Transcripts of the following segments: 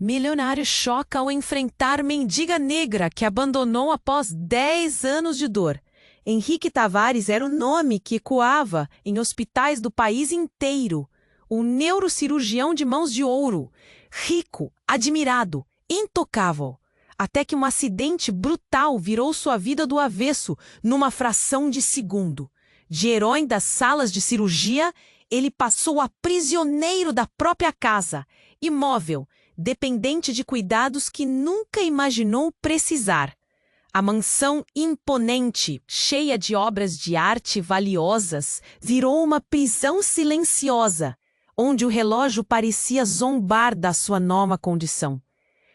Milionário choca ao enfrentar mendiga negra que abandonou após 10 anos de dor. Henrique Tavares era o nome que ecoava em hospitais do país inteiro. Um neurocirurgião de mãos de ouro, rico, admirado, intocável. Até que um acidente brutal virou sua vida do avesso numa fração de segundo. De herói das salas de cirurgia, ele passou a prisioneiro da própria casa, imóvel, dependente de cuidados que nunca imaginou precisar. A mansão imponente, cheia de obras de arte valiosas, virou uma prisão silenciosa, onde o relógio parecia zombar da sua nova condição.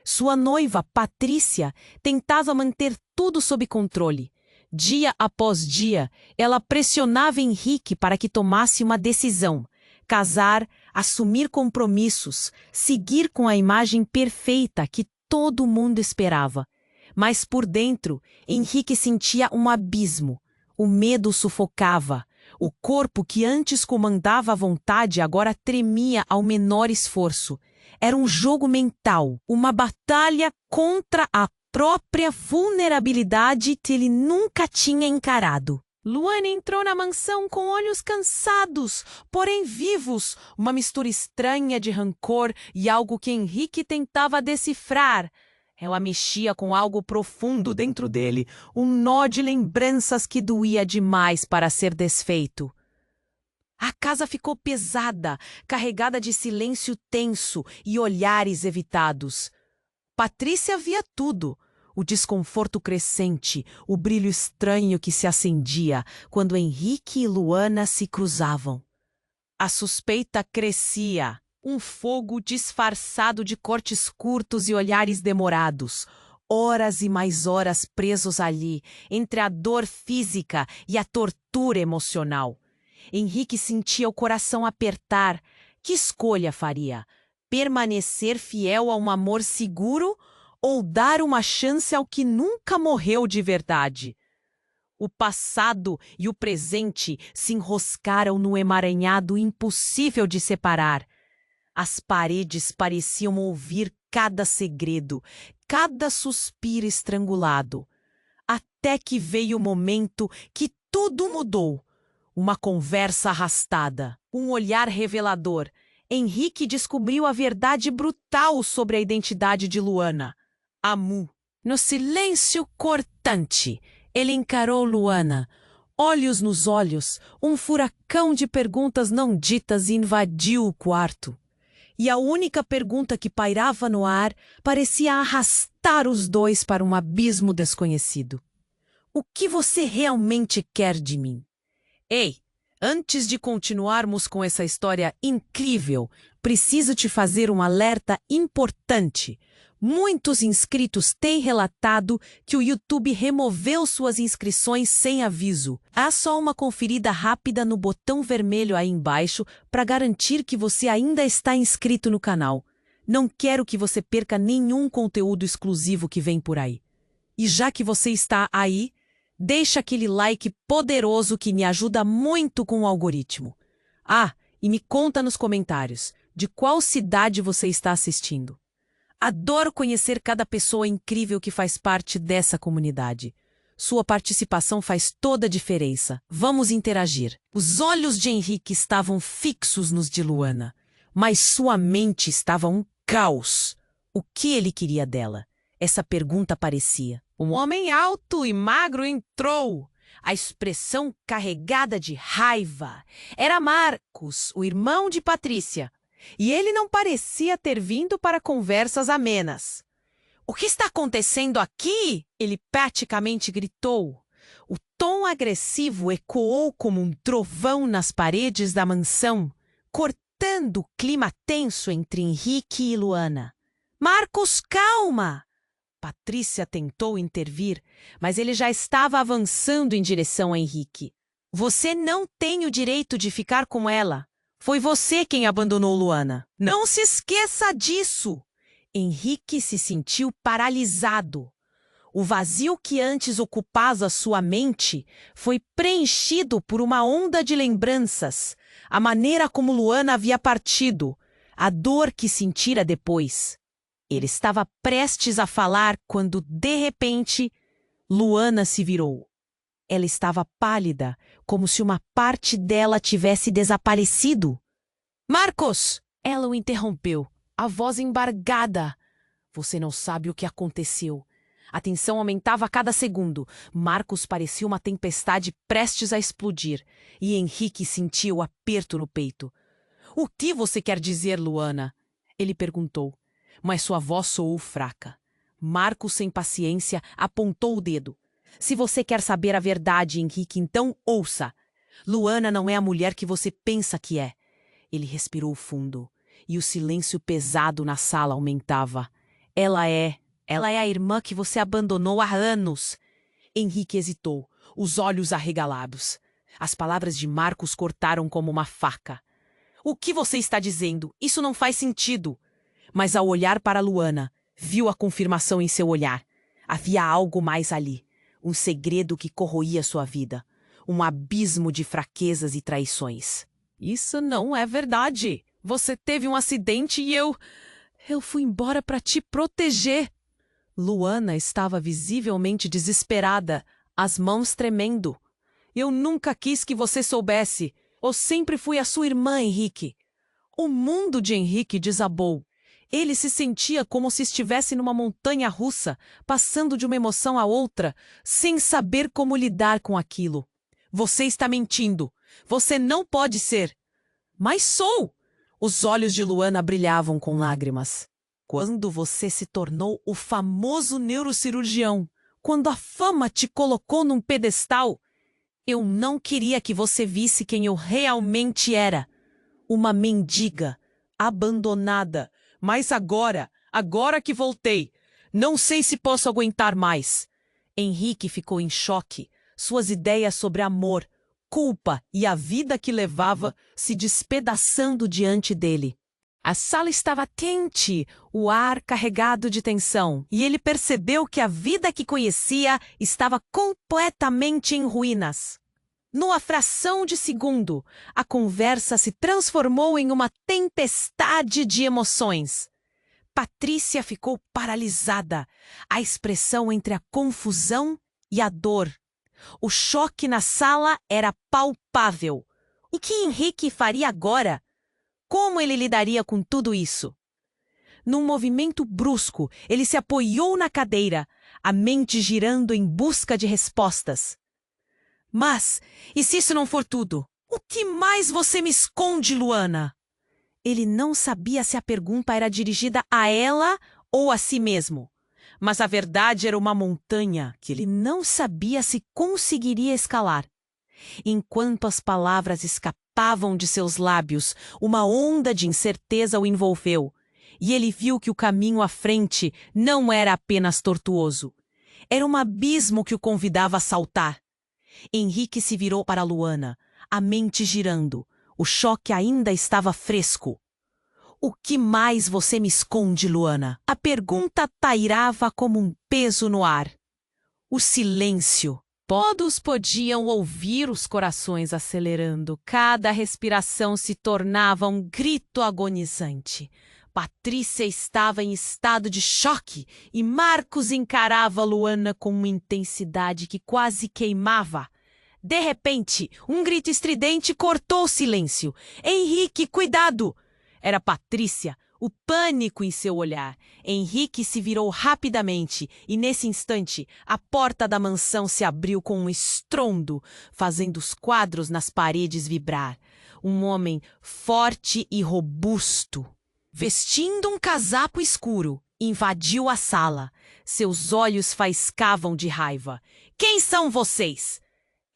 Sua noiva, Patrícia, tentava manter tudo sob controle. Dia após dia, ela pressionava Henrique para que tomasse uma decisão: casar, assumir compromissos, seguir com a imagem perfeita que todo mundo esperava. Mas por dentro, Henrique sentia um abismo. O medo sufocava. O corpo que antes comandava a vontade agora tremia ao menor esforço. Era um jogo mental, uma batalha contra a própria vulnerabilidade que ele nunca tinha encarado. Luana entrou na mansão com olhos cansados, porém vivos, uma mistura estranha de rancor e algo que Henrique tentava decifrar. Ela mexia com algo profundo dentro dele, um nó de lembranças que doía demais para ser desfeito. A casa ficou pesada, carregada de silêncio tenso e olhares evitados. Patrícia via tudo. O desconforto crescente, o brilho estranho que se acendia quando Henrique e Luana se cruzavam. A suspeita crescia, um fogo disfarçado de cortes curtos e olhares demorados, horas e mais horas presos ali, entre a dor física e a tortura emocional. Henrique sentia o coração apertar. Que escolha faria? Permanecer fiel a um amor seguro ou dar uma chance ao que nunca morreu de verdade? O passado e o presente se enroscaram no emaranhado impossível de separar. As paredes pareciam ouvir cada segredo, cada suspiro estrangulado. Até que veio o momento que tudo mudou. Uma conversa arrastada, um olhar revelador. Henrique descobriu a verdade brutal sobre a identidade de Luana. Amu. No silêncio cortante, ele encarou Luana. Olhos nos olhos, um furacão de perguntas não ditas invadiu o quarto. E a única pergunta que pairava no ar parecia arrastar os dois para um abismo desconhecido. O que você realmente quer de mim? Ei, antes de continuarmos com essa história incrível, preciso te fazer um alerta importante. Muitos inscritos têm relatado que o YouTube removeu suas inscrições sem aviso. Há só uma conferida rápida no botão vermelho aí embaixo para garantir que você ainda está inscrito no canal. Não quero que você perca nenhum conteúdo exclusivo que vem por aí. E já que você está aí, deixa aquele like poderoso que me ajuda muito com o algoritmo. Ah, e me conta nos comentários de qual cidade você está assistindo. Adoro conhecer cada pessoa incrível que faz parte dessa comunidade. Sua participação faz toda a diferença. Vamos interagir. Os olhos de Henrique estavam fixos nos de Luana, mas sua mente estava um caos. O que ele queria dela? Essa pergunta parecia. Um homem alto e magro entrou. A expressão carregada de raiva. Era Marcos, o irmão de Patrícia. E ele não parecia ter vindo para conversas amenas. O que está acontecendo aqui? Ele praticamente gritou. O tom agressivo ecoou como um trovão nas paredes da mansão, cortando o clima tenso entre Henrique e Luana. Marcos, calma! Patrícia tentou intervir, mas ele já estava avançando em direção a Henrique. Você não tem o direito de ficar com ela. Foi você quem abandonou Luana. Não se esqueça disso! Henrique se sentiu paralisado. O vazio que antes ocupava sua mente foi preenchido por uma onda de lembranças. A maneira como Luana havia partido. A dor que sentira depois. Ele estava prestes a falar quando, de repente, Luana se virou. Ela estava pálida, como se uma parte dela tivesse desaparecido. Marcos! Ela o interrompeu, a voz embargada. Você não sabe o que aconteceu. A tensão aumentava a cada segundo. Marcos parecia uma tempestade prestes a explodir, e Henrique sentia o aperto no peito. O que você quer dizer, Luana? Ele perguntou, mas sua voz soou fraca. Marcos, sem paciência, apontou o dedo. Se você quer saber a verdade, Henrique, então ouça. Luana não é a mulher que você pensa que é. Ele respirou fundo, e o silêncio pesado na sala aumentava. Ela é a irmã que você abandonou há anos. Henrique hesitou, os olhos arregalados. As palavras de Marcos cortaram como uma faca. O que você está dizendo? Isso não faz sentido. Mas ao olhar para Luana, viu a confirmação em seu olhar. Havia algo mais ali. Um segredo que corroía sua vida. Um abismo de fraquezas e traições. Isso não é verdade. Você teve um acidente e eu fui embora para te proteger. Luana estava visivelmente desesperada, as mãos tremendo. Eu nunca quis que você soubesse. Eu sempre fui a sua irmã, Henrique. O mundo de Henrique desabou. Ele se sentia como se estivesse numa montanha russa, passando de uma emoção a outra, sem saber como lidar com aquilo. Você está mentindo. Você não pode ser. Mas sou! Os olhos de Luana brilhavam com lágrimas. Quando você se tornou o famoso neurocirurgião, quando a fama te colocou num pedestal, eu não queria que você visse quem eu realmente era. Uma mendiga, abandonada. Mas agora que voltei, não sei se posso aguentar mais. Henrique ficou em choque. Suas ideias sobre amor, culpa e a vida que levava se despedaçando diante dele. A sala estava quente, o ar carregado de tensão, e ele percebeu que a vida que conhecia estava completamente em ruínas. Numa fração de segundo, a conversa se transformou em uma tempestade de emoções. Patrícia ficou paralisada, a expressão entre a confusão e a dor. O choque na sala era palpável. O que Henrique faria agora? Como ele lidaria com tudo isso? Num movimento brusco, ele se apoiou na cadeira, a mente girando em busca de respostas. Mas, e se isso não for tudo? O que mais você me esconde, Luana? Ele não sabia se a pergunta era dirigida a ela ou a si mesmo. Mas a verdade era uma montanha que ele não sabia se conseguiria escalar. Enquanto as palavras escapavam de seus lábios, uma onda de incerteza o envolveu, e ele viu que o caminho à frente não era apenas tortuoso. Era um abismo que o convidava a saltar. Henrique se virou para Luana, a mente girando. O choque ainda estava fresco. O que mais você me esconde, Luana? A pergunta pairava como um peso no ar. O silêncio. Todos podiam ouvir os corações acelerando. Cada respiração se tornava um grito agonizante. Patrícia estava em estado de choque e Marcos encarava Luana com uma intensidade que quase queimava. De repente, um grito estridente cortou o silêncio. Henrique, cuidado! Era Patrícia, o pânico em seu olhar. Henrique se virou rapidamente e, nesse instante, a porta da mansão se abriu com um estrondo, fazendo os quadros nas paredes vibrar. Um homem forte e robusto, vestindo um casaco escuro, invadiu a sala. Seus olhos faiscavam de raiva. Quem são vocês?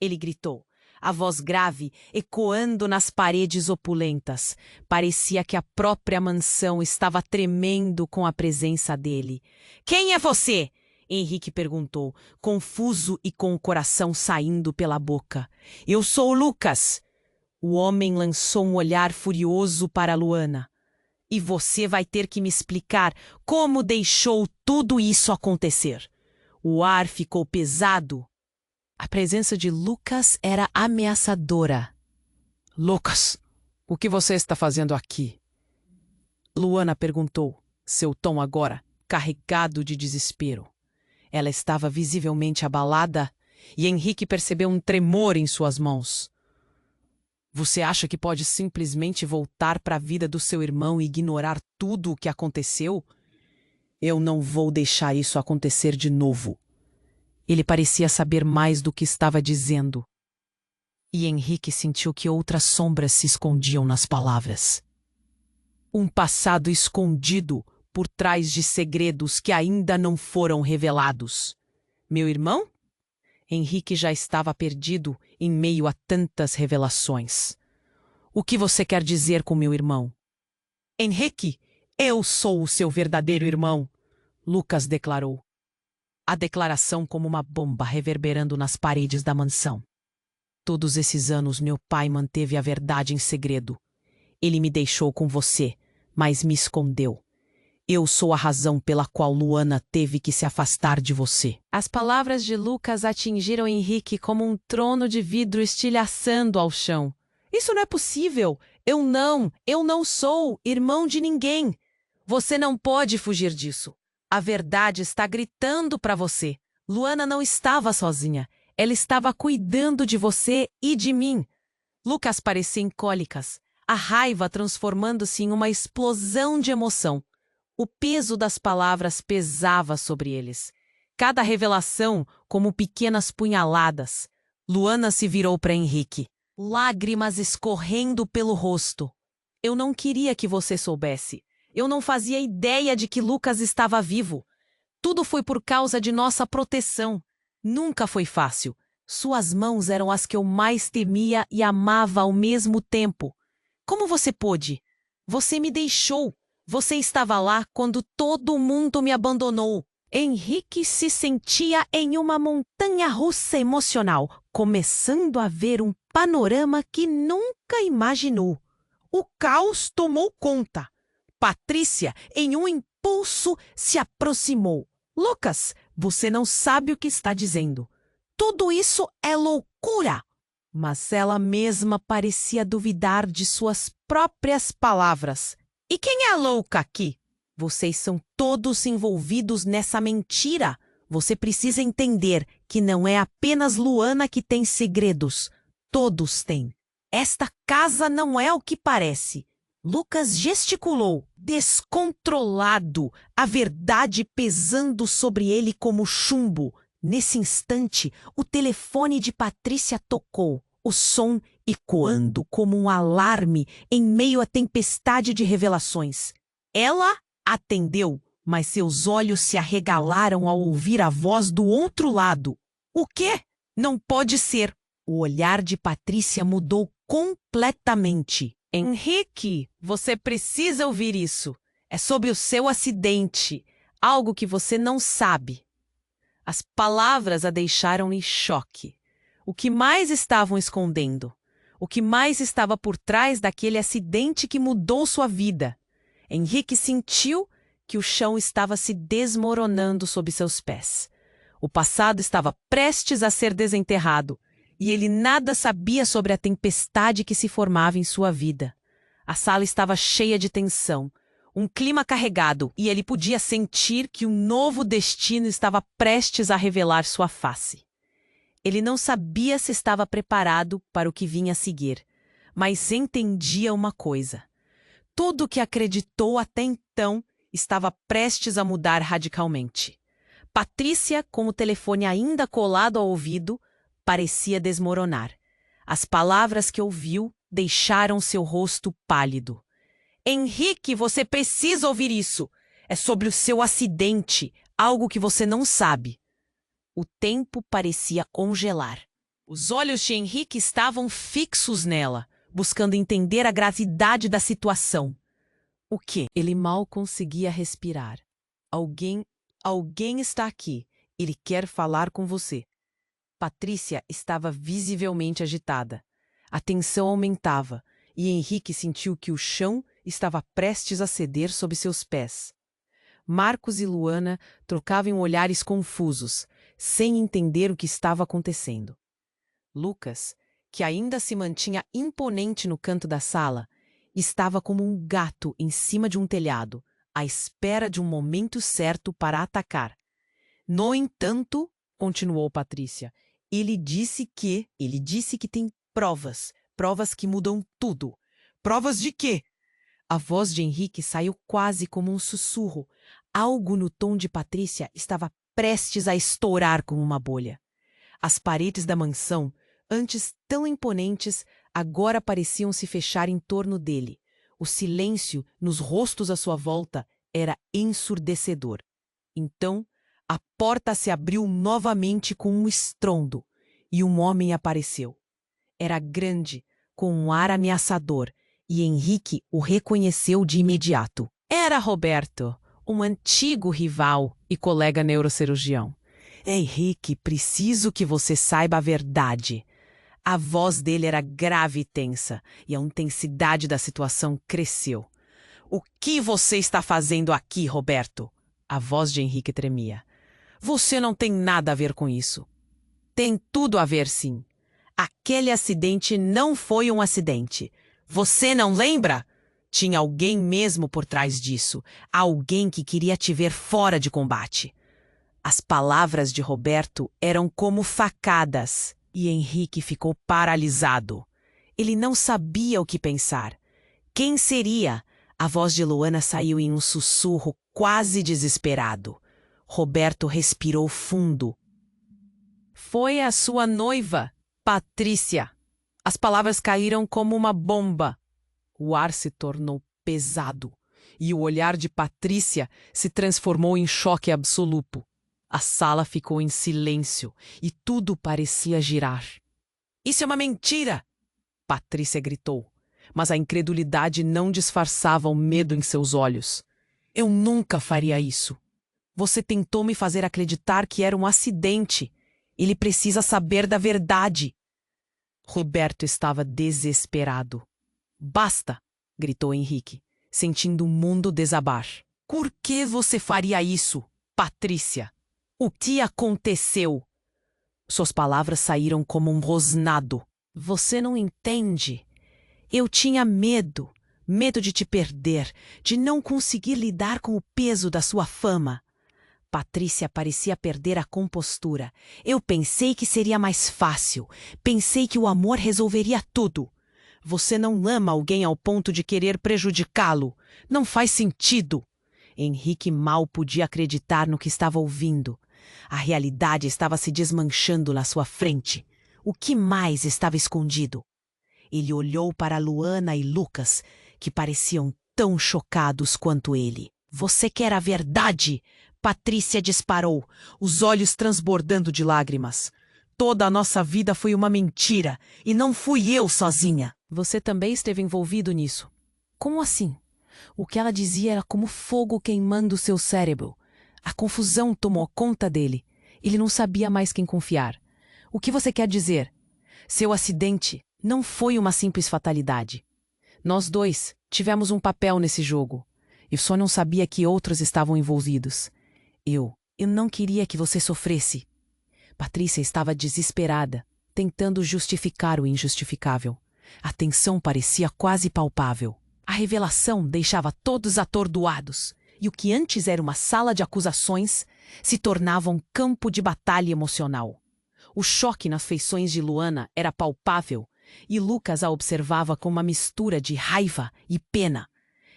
Ele gritou, a voz grave ecoando nas paredes opulentas. Parecia que a própria mansão estava tremendo com a presença dele. Quem é você? Henrique perguntou, confuso e com o coração saindo pela boca. Eu sou o Lucas. O homem lançou um olhar furioso para Luana. E você vai ter que me explicar como deixou tudo isso acontecer. O ar ficou pesado. A presença de Lucas era ameaçadora. Lucas, o que você está fazendo aqui? Luana perguntou. seu tom agora carregado de desespero. Ela estava visivelmente abalada e Henrique percebeu um tremor em suas mãos. Você acha que pode simplesmente voltar para a vida do seu irmão e ignorar tudo o que aconteceu? Eu não vou deixar isso acontecer de novo. Ele parecia saber mais do que estava dizendo. E Henrique sentiu que outras sombras se escondiam nas palavras. Um passado escondido por trás de segredos que ainda não foram revelados. Meu irmão? Henrique já estava perdido em meio a tantas revelações. O que você quer dizer com meu irmão? Henrique, eu sou o seu verdadeiro irmão, Lucas declarou. A declaração como uma bomba reverberando nas paredes da mansão. Todos esses anos meu pai manteve a verdade em segredo. Ele me deixou com você, mas me escondeu. Eu sou a razão pela qual Luana teve que se afastar de você. As palavras de Lucas atingiram Henrique como um trono de vidro estilhaçando ao chão. Isso não é possível. Eu não sou irmão de ninguém. Você não pode fugir disso. A verdade está gritando para você. Luana não estava sozinha. Ela estava cuidando de você e de mim. Lucas parecia em cólicas, a raiva transformando-se em uma explosão de emoção. O peso das palavras pesava sobre eles. Cada revelação como pequenas punhaladas. Luana se virou para Henrique, lágrimas escorrendo pelo rosto. Eu não queria que você soubesse. Eu não fazia ideia de que Lucas estava vivo. Tudo foi por causa de nossa proteção. Nunca foi fácil. Suas mãos eram as que eu mais temia e amava ao mesmo tempo. Como você pôde? Você me deixou. Você estava lá quando todo mundo me abandonou. Henrique se sentia em uma montanha-russa emocional, começando a ver um panorama que nunca imaginou. O caos tomou conta. Patrícia, em um impulso, se aproximou. Lucas, você não sabe o que está dizendo. Tudo isso é loucura. Mas ela mesma parecia duvidar de suas próprias palavras. E quem é a louca aqui? Vocês são todos envolvidos nessa mentira. Você precisa entender que não é apenas Luana que tem segredos. Todos têm. Esta casa não é o que parece. Lucas gesticulou, descontrolado, a verdade pesando sobre ele como chumbo. Nesse instante, o telefone de Patrícia tocou, o som ecoando como um alarme em meio à tempestade de revelações. Ela atendeu, mas seus olhos se arregalaram ao ouvir a voz do outro lado. O quê? Não pode ser. O olhar de Patrícia mudou completamente. Henrique, você precisa ouvir isso. É sobre o seu acidente, algo que você não sabe. As palavras a deixaram em choque. O que mais estavam escondendo? O que mais estava por trás daquele acidente que mudou sua vida? Henrique sentiu que o chão estava se desmoronando sob seus pés. O passado estava prestes a ser desenterrado, e ele nada sabia sobre a tempestade que se formava em sua vida. A sala estava cheia de tensão, um clima carregado, e ele podia sentir que um novo destino estava prestes a revelar sua face. Ele não sabia se estava preparado para o que vinha a seguir, mas entendia uma coisa. Tudo o que acreditou até então estava prestes a mudar radicalmente. Patrícia, com o telefone ainda colado ao ouvido, parecia desmoronar. As palavras que ouviu deixaram seu rosto pálido. Henrique, você precisa ouvir isso. É sobre o seu acidente, algo que você não sabe. O tempo parecia congelar. Os olhos de Henrique estavam fixos nela, buscando entender a gravidade da situação. O quê? Ele mal conseguia respirar. Alguém está aqui. Ele quer falar com você. Patrícia estava visivelmente agitada. A tensão aumentava, e Henrique sentiu que o chão estava prestes a ceder sob seus pés. Marcos e Luana trocavam olhares confusos, sem entender o que estava acontecendo. Lucas, que ainda se mantinha imponente no canto da sala, estava como um gato em cima de um telhado, à espera de um momento certo para atacar. No entanto, continuou Patrícia, ele disse que tem provas que mudam tudo. Provas de quê? A voz de Henrique saiu quase como um sussurro. Algo no tom de Patrícia estava prestes a estourar como uma bolha. As paredes da mansão, antes tão imponentes, agora pareciam se fechar em torno dele. O silêncio nos rostos à sua volta era ensurdecedor. Então, a porta se abriu novamente com um estrondo, e um homem apareceu. Era grande, com um ar ameaçador, e Henrique o reconheceu de imediato. Era Roberto, um antigo rival e colega neurocirurgião. Henrique, preciso que você saiba a verdade. A voz dele era grave e tensa, e a intensidade da situação cresceu. O que você está fazendo aqui, Roberto? A voz de Henrique tremia. Você não tem nada a ver com isso. Tem tudo a ver, sim. Aquele acidente não foi um acidente. Você não lembra? Tinha alguém mesmo por trás disso. Alguém que queria te ver fora de combate. As palavras de Roberto eram como facadas, e Henrique ficou paralisado. Ele não sabia o que pensar. Quem seria? A voz de Luana saiu em um sussurro quase desesperado. Roberto respirou fundo. Foi a sua noiva, Patrícia. As palavras caíram como uma bomba. O ar se tornou pesado, e o olhar de Patrícia se transformou em choque absoluto. A sala ficou em silêncio e tudo parecia girar. Isso é uma mentira! Patrícia gritou, mas a incredulidade não disfarçava o medo em seus olhos. Eu nunca faria isso. Você tentou me fazer acreditar que era um acidente. Ele precisa saber da verdade. Roberto estava desesperado. Basta! Gritou Henrique, sentindo o mundo desabar. Por que você faria isso, Patrícia? O que aconteceu? Suas palavras saíram como um rosnado. Você não entende. Eu tinha medo. Medo de te perder, de não conseguir lidar com o peso da sua fama. Patrícia parecia perder a compostura. Eu pensei que seria mais fácil. Pensei que o amor resolveria tudo. Você não ama alguém ao ponto de querer prejudicá-lo. Não faz sentido. Henrique mal podia acreditar no que estava ouvindo. A realidade estava se desmanchando na sua frente. O que mais estava escondido? Ele olhou para Luana e Lucas, que pareciam tão chocados quanto ele. Você quer a verdade? Patrícia disparou, os olhos transbordando de lágrimas. Toda a nossa vida foi uma mentira, e não fui eu sozinha. Você também esteve envolvido nisso. Como assim? O que ela dizia era como fogo queimando seu cérebro. A confusão tomou conta dele. Ele não sabia mais quem confiar. O que você quer dizer? Seu acidente não foi uma simples fatalidade. Nós dois tivemos um papel nesse jogo. Eu só não sabia que outros estavam envolvidos. Eu não queria que você sofresse. Patrícia estava desesperada, tentando justificar o injustificável. A tensão parecia quase palpável. A revelação deixava todos atordoados, e o que antes era uma sala de acusações se tornava um campo de batalha emocional. O choque nas feições de Luana era palpável, e Lucas a observava com uma mistura de raiva e pena.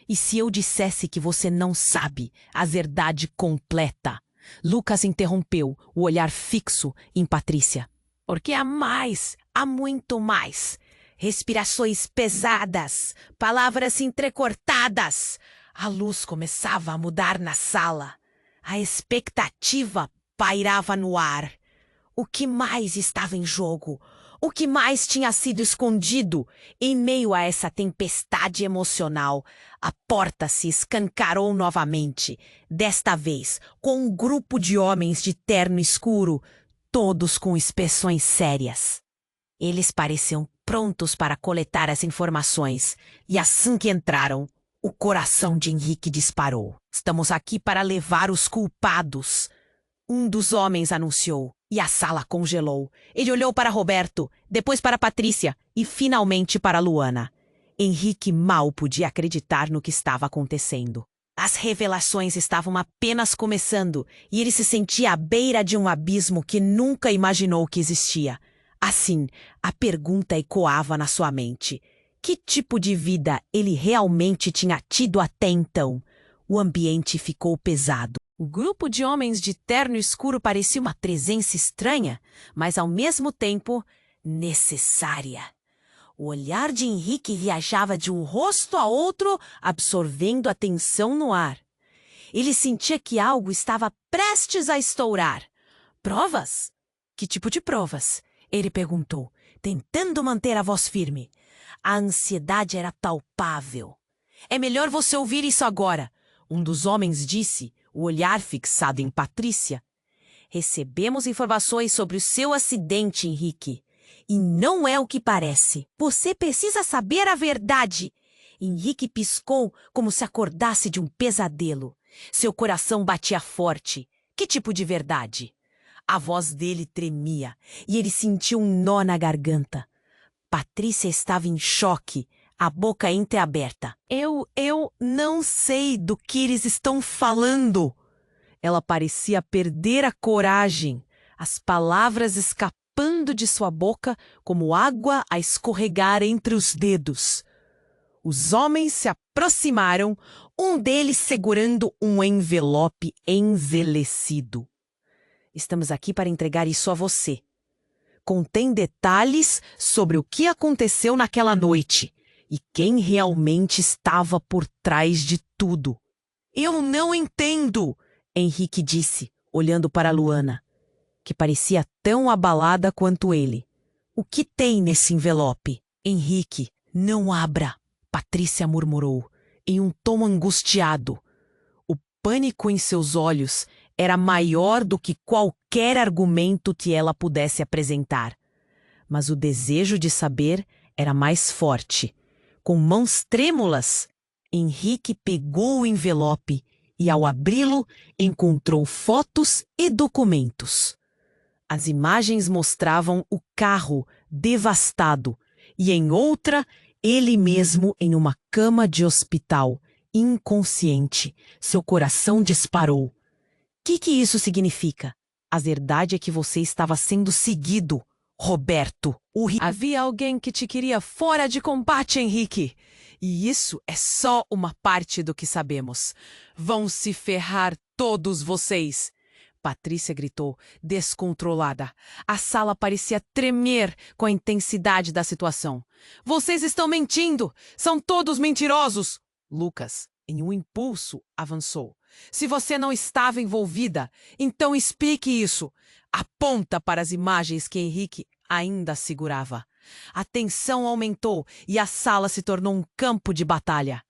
E se eu dissesse que você não sabe a verdade completa? Lucas interrompeu, o olhar fixo em Patrícia. Porque há mais, há muito mais. Respirações pesadas, palavras entrecortadas. A luz começava a mudar na sala. A expectativa pairava no ar. O que mais estava em jogo? O que mais tinha sido escondido? Em meio a essa tempestade emocional, a porta se escancarou novamente, desta vez com um grupo de homens de terno escuro, todos com expressões sérias. Eles pareciam prontos para coletar as informações, e assim que entraram, o coração de Henrique disparou. Estamos aqui para levar os culpados. Um dos homens anunciou, e a sala congelou. Ele olhou para Roberto, depois para Patrícia e finalmente para Luana. Henrique mal podia acreditar no que estava acontecendo. As revelações estavam apenas começando e ele se sentia à beira de um abismo que nunca imaginou que existia. Assim, a pergunta ecoava na sua mente. Que tipo de vida ele realmente tinha tido até então? O ambiente ficou pesado. O grupo de homens de terno escuro parecia uma presença estranha, mas ao mesmo tempo necessária. O olhar de Henrique viajava de um rosto a outro, absorvendo a tensão no ar. Ele sentia que algo estava prestes a estourar. Provas? Que tipo de provas? Ele perguntou, tentando manter a voz firme. A ansiedade era palpável. É melhor você ouvir isso agora, um dos homens disse, o olhar fixado em Patrícia. Recebemos informações sobre o seu acidente, Henrique. E não é o que parece. Você precisa saber a verdade. Henrique piscou como se acordasse de um pesadelo. Seu coração batia forte. Que tipo de verdade? A voz dele tremia e ele sentiu um nó na garganta. Patrícia estava em choque, a boca entreaberta. Eu não sei do que eles estão falando. Ela parecia perder a coragem, as palavras escapando de sua boca como água a escorregar entre os dedos. Os homens se aproximaram, um deles segurando um envelope envelhecido. Estamos aqui para entregar isso a você. Contém detalhes sobre o que aconteceu naquela noite e quem realmente estava por trás de tudo. Eu não entendo, Henrique disse, olhando para Luana, que parecia tão abalada quanto ele. O que tem nesse envelope? Henrique, não abra, Patrícia murmurou, em um tom angustiado. O pânico em seus olhos era maior do que qualquer argumento que ela pudesse apresentar. Mas o desejo de saber era mais forte. Com mãos trêmulas, Henrique pegou o envelope e, ao abri-lo, encontrou fotos e documentos. As imagens mostravam o carro devastado e, em outra, ele mesmo em uma cama de hospital, inconsciente. Seu coração disparou. O que isso significa? A verdade é que você estava sendo seguido, Roberto. Havia alguém que te queria fora de combate, Henrique. E isso é só uma parte do que sabemos. Vão se ferrar todos vocês. Patrícia gritou, descontrolada. A sala parecia tremer com a intensidade da situação. Vocês estão mentindo! São todos mentirosos! Lucas, em um impulso, avançou. Se você não estava envolvida, então explique isso. Aponta para as imagens que Henrique ainda segurava. A tensão aumentou e a sala se tornou um campo de batalha.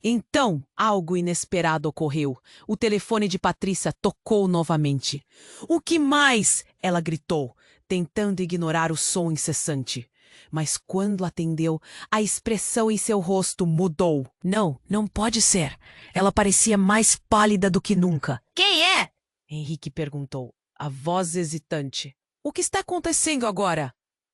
Então, algo inesperado ocorreu. O telefone de Patrícia tocou novamente. O que mais? Ela gritou, tentando ignorar o som incessante. Mas quando atendeu, a expressão em seu rosto mudou. Não pode ser. Ela parecia mais pálida do que nunca. Quem é? Henrique perguntou, a voz hesitante. O que está acontecendo agora?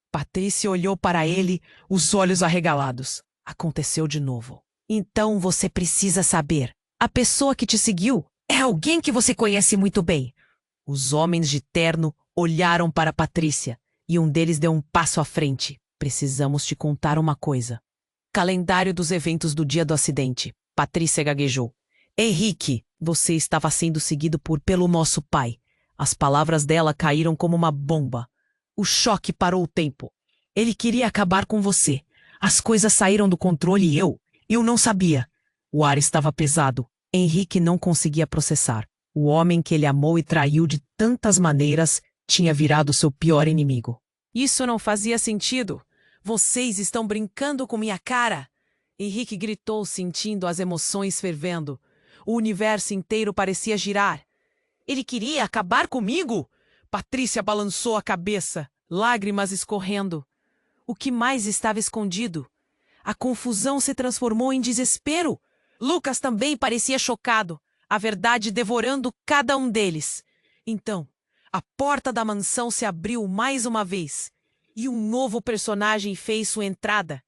Patrícia olhou para ele, os olhos arregalados. Aconteceu de novo. Então você precisa saber. A pessoa que te seguiu é alguém que você conhece muito bem. Os homens de terno olharam para Patrícia e um deles deu um passo à frente. Precisamos te contar uma coisa. Calendário dos eventos do dia do acidente. Patrícia gaguejou. Henrique, você estava sendo seguido pelo nosso pai. As palavras dela caíram como uma bomba. O choque parou o tempo. Ele queria acabar com você. As coisas saíram do controle e eu não sabia. O ar estava pesado. Henrique não conseguia processar. O homem que ele amou e traiu de tantas maneiras tinha virado seu pior inimigo. Isso não fazia sentido. Vocês estão brincando com minha cara. Henrique gritou, sentindo as emoções fervendo. O universo inteiro parecia girar. Ele queria acabar comigo? Patrícia balançou a cabeça, lágrimas escorrendo. O que mais estava escondido? A confusão se transformou em desespero. Lucas também parecia chocado, a verdade devorando cada um deles. Então, a porta da mansão se abriu mais uma vez e um novo personagem fez sua entrada.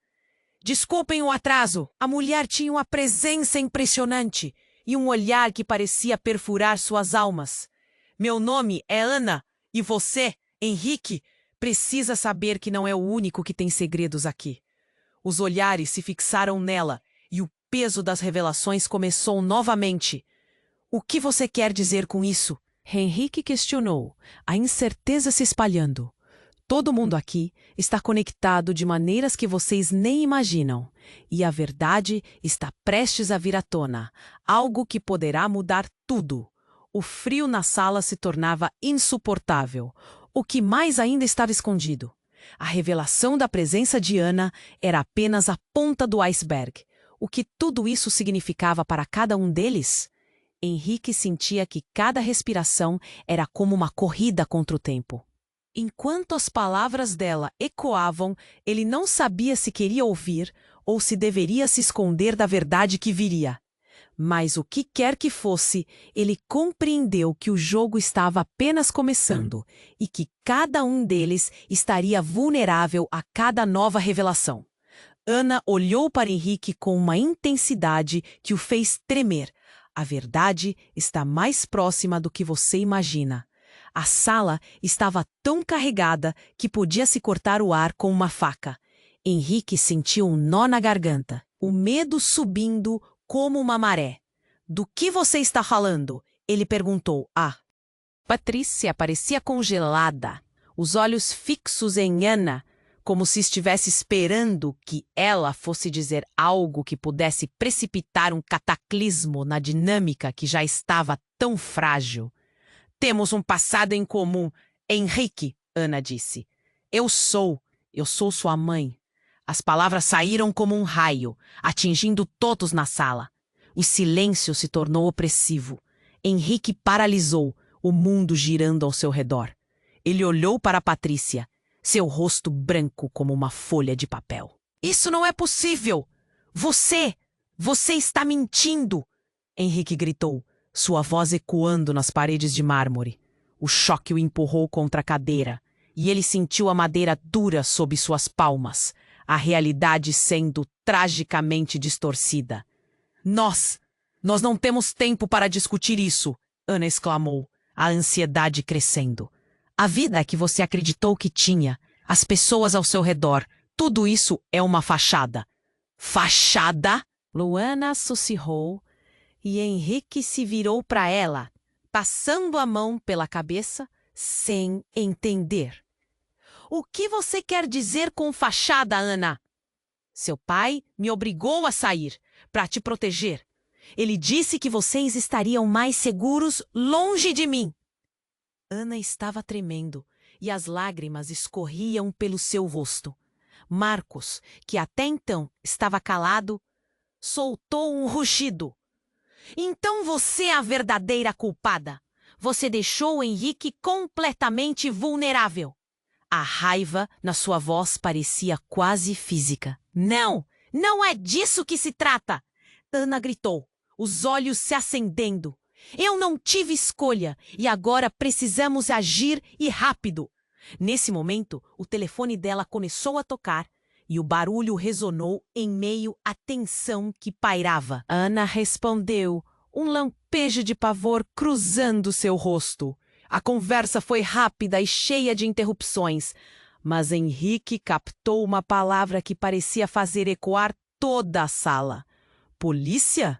Desculpem o atraso, a mulher tinha uma presença impressionante e um olhar que parecia perfurar suas almas. Meu nome é Ana, e você, Henrique, precisa saber que não é o único que tem segredos aqui. Os olhares se fixaram nela, e o peso das revelações começou novamente. O que você quer dizer com isso? Henrique questionou, a incerteza se espalhando. Todo mundo aqui está conectado de maneiras que vocês nem imaginam. E a verdade está prestes a vir à tona, algo que poderá mudar tudo. O frio na sala se tornava insuportável. O que mais ainda estava escondido? A revelação da presença de Ana era apenas a ponta do iceberg. O que tudo isso significava para cada um deles? Henrique sentia que cada respiração era como uma corrida contra o tempo. Enquanto as palavras dela ecoavam, ele não sabia se queria ouvir ou se deveria se esconder da verdade que viria. Mas o que quer que fosse, ele compreendeu que o jogo estava apenas começando e que cada um deles estaria vulnerável a cada nova revelação. Ana olhou para Henrique com uma intensidade que o fez tremer. A verdade está mais próxima do que você imagina. A sala estava tão carregada que podia se cortar o ar com uma faca. Henrique sentiu um nó na garganta, o medo subindo como uma maré. Do que você está falando? Ele perguntou. Patrícia parecia congelada, os olhos fixos em Ana, como se estivesse esperando que ela fosse dizer algo que pudesse precipitar um cataclismo na dinâmica que já estava tão frágil. Temos um passado em comum, Henrique, Ana disse. Eu sou sua mãe. As palavras saíram como um raio, atingindo todos na sala. O silêncio se tornou opressivo. Henrique paralisou, o mundo girando ao seu redor. Ele olhou para Patrícia, seu rosto branco como uma folha de papel. Isso não é possível! Você está mentindo! Henrique gritou, sua voz ecoando nas paredes de mármore. O choque o empurrou contra a cadeira, e ele sentiu a madeira dura sob suas palmas, a realidade sendo tragicamente distorcida. Nós não temos tempo para discutir isso, Ana exclamou, a ansiedade crescendo. A vida que você acreditou que tinha, as pessoas ao seu redor, tudo isso é uma fachada. Fachada? Luana sussurrou, e Henrique se virou para ela, passando a mão pela cabeça, sem entender. O que você quer dizer com fachada, Ana? Seu pai me obrigou a sair, para te proteger. Ele disse que vocês estariam mais seguros longe de mim. Ana estava tremendo, e as lágrimas escorriam pelo seu rosto. Marcos, que até então estava calado, soltou um rugido. Então você é a verdadeira culpada. Você deixou Henrique completamente vulnerável. A raiva na sua voz parecia quase física. Não é disso que se trata! Ana gritou, os olhos se acendendo. Eu não tive escolha e agora precisamos agir e rápido. Nesse momento, o telefone dela começou a tocar e o barulho ressonou em meio à tensão que pairava. Ana respondeu, um lampejo de pavor cruzando seu rosto. A conversa foi rápida e cheia de interrupções, mas Henrique captou uma palavra que parecia fazer ecoar toda a sala. Polícia?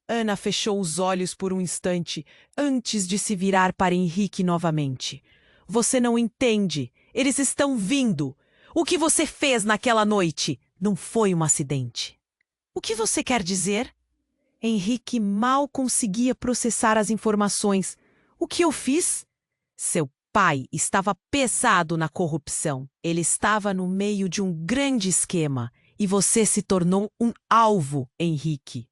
Ana fechou os olhos por um instante, antes de se virar para Henrique novamente. Você não entende. Eles estão vindo. O que você fez naquela noite não foi um acidente. O que você quer dizer? Henrique mal conseguia processar as informações. O que eu fiz? Seu pai estava pesado na corrupção. Ele estava no meio de um grande esquema e você se tornou um alvo, Henrique.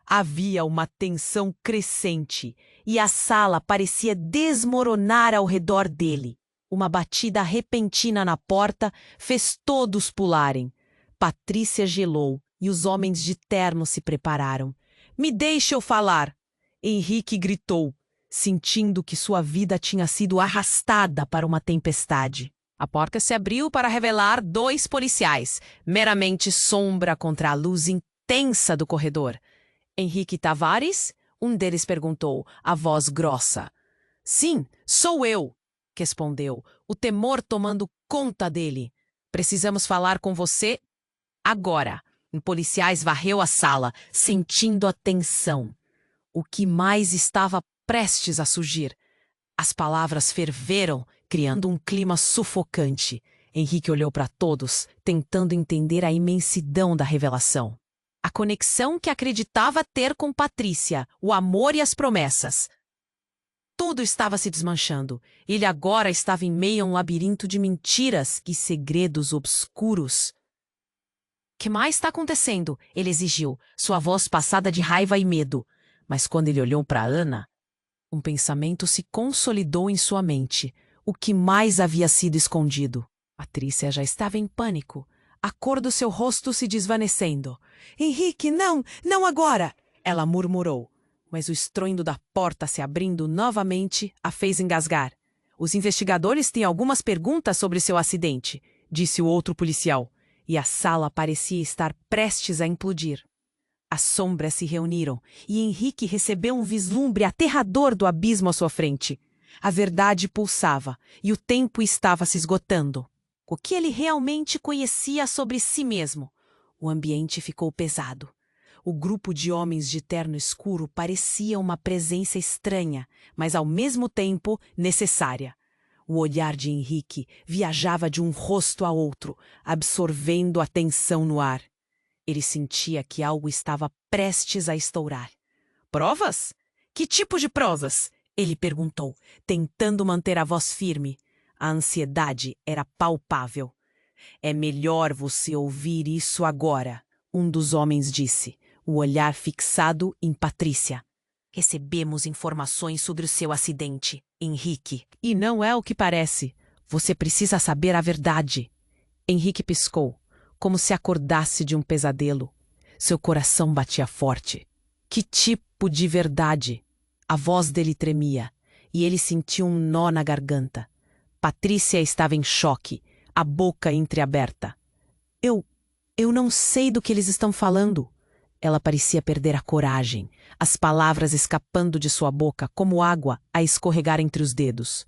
Havia uma tensão crescente e a sala parecia desmoronar ao redor dele. Uma batida repentina na porta fez todos pularem. Patrícia gelou e os homens de terno se prepararam. Me deixe eu falar! Henrique gritou, sentindo que sua vida tinha sido arrastada para uma tempestade. A porta se abriu para revelar 2 policiais, meramente sombra contra a luz intensa do corredor. Henrique Tavares, Um deles perguntou, a voz grossa. Sim, sou eu, respondeu, o temor tomando conta dele. Precisamos falar com você agora. Um policial varreu a sala, sentindo a tensão. O que mais estava prestes a surgir? As palavras ferveram, criando um clima sufocante. Henrique olhou para todos, tentando entender a imensidão da revelação. A conexão que acreditava ter com Patrícia, o amor e as promessas. Tudo estava se desmanchando. Ele agora estava em meio a um labirinto de mentiras e segredos obscuros. Que mais está acontecendo? Ele exigiu, sua voz passada de raiva e medo. Mas quando ele olhou para Ana, um pensamento se consolidou em sua mente. O que mais havia sido escondido? Patrícia já estava em pânico, a cor do seu rosto se desvanecendo. Henrique, não agora! Ela murmurou, mas o estrondo da porta se abrindo novamente a fez engasgar. Os investigadores têm algumas perguntas sobre seu acidente, disse o outro policial, e a sala parecia estar prestes a implodir. As sombras se reuniram e Henrique recebeu um vislumbre aterrador do abismo à sua frente. A verdade pulsava e o tempo estava se esgotando. O que ele realmente conhecia sobre si mesmo? O ambiente ficou pesado. O grupo de homens de terno escuro parecia uma presença estranha, mas ao mesmo tempo necessária. O olhar de Henrique viajava de um rosto a outro, absorvendo a tensão no ar. Ele sentia que algo estava prestes a estourar. Provas? Que tipo de provas? Ele perguntou, tentando manter a voz firme. A ansiedade era palpável. É melhor você ouvir isso agora, um dos homens disse, o olhar fixado em Patrícia. Recebemos informações sobre o seu acidente, Henrique. E não é o que parece. Você precisa saber a verdade. Henrique piscou, como se acordasse de um pesadelo. Seu coração batia forte. Que tipo de verdade? A voz dele tremia, e ele sentiu um nó na garganta. Patrícia estava em choque, a boca entreaberta. Eu não sei do que eles estão falando. Ela parecia perder a coragem, as palavras escapando de sua boca como água a escorregar entre os dedos.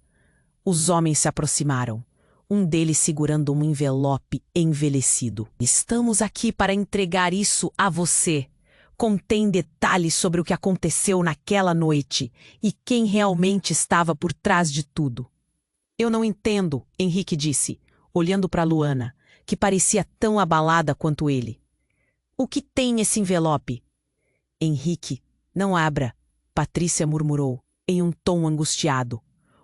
Os homens se aproximaram, um deles segurando um envelope envelhecido. Estamos aqui para entregar isso a você. Contém detalhes sobre o que aconteceu naquela noite e quem realmente estava por trás de tudo. Eu não entendo, Henrique disse, olhando para Luana, que parecia tão abalada quanto ele. O que tem esse envelope? Henrique, não abra, Patrícia murmurou, em um tom angustiado.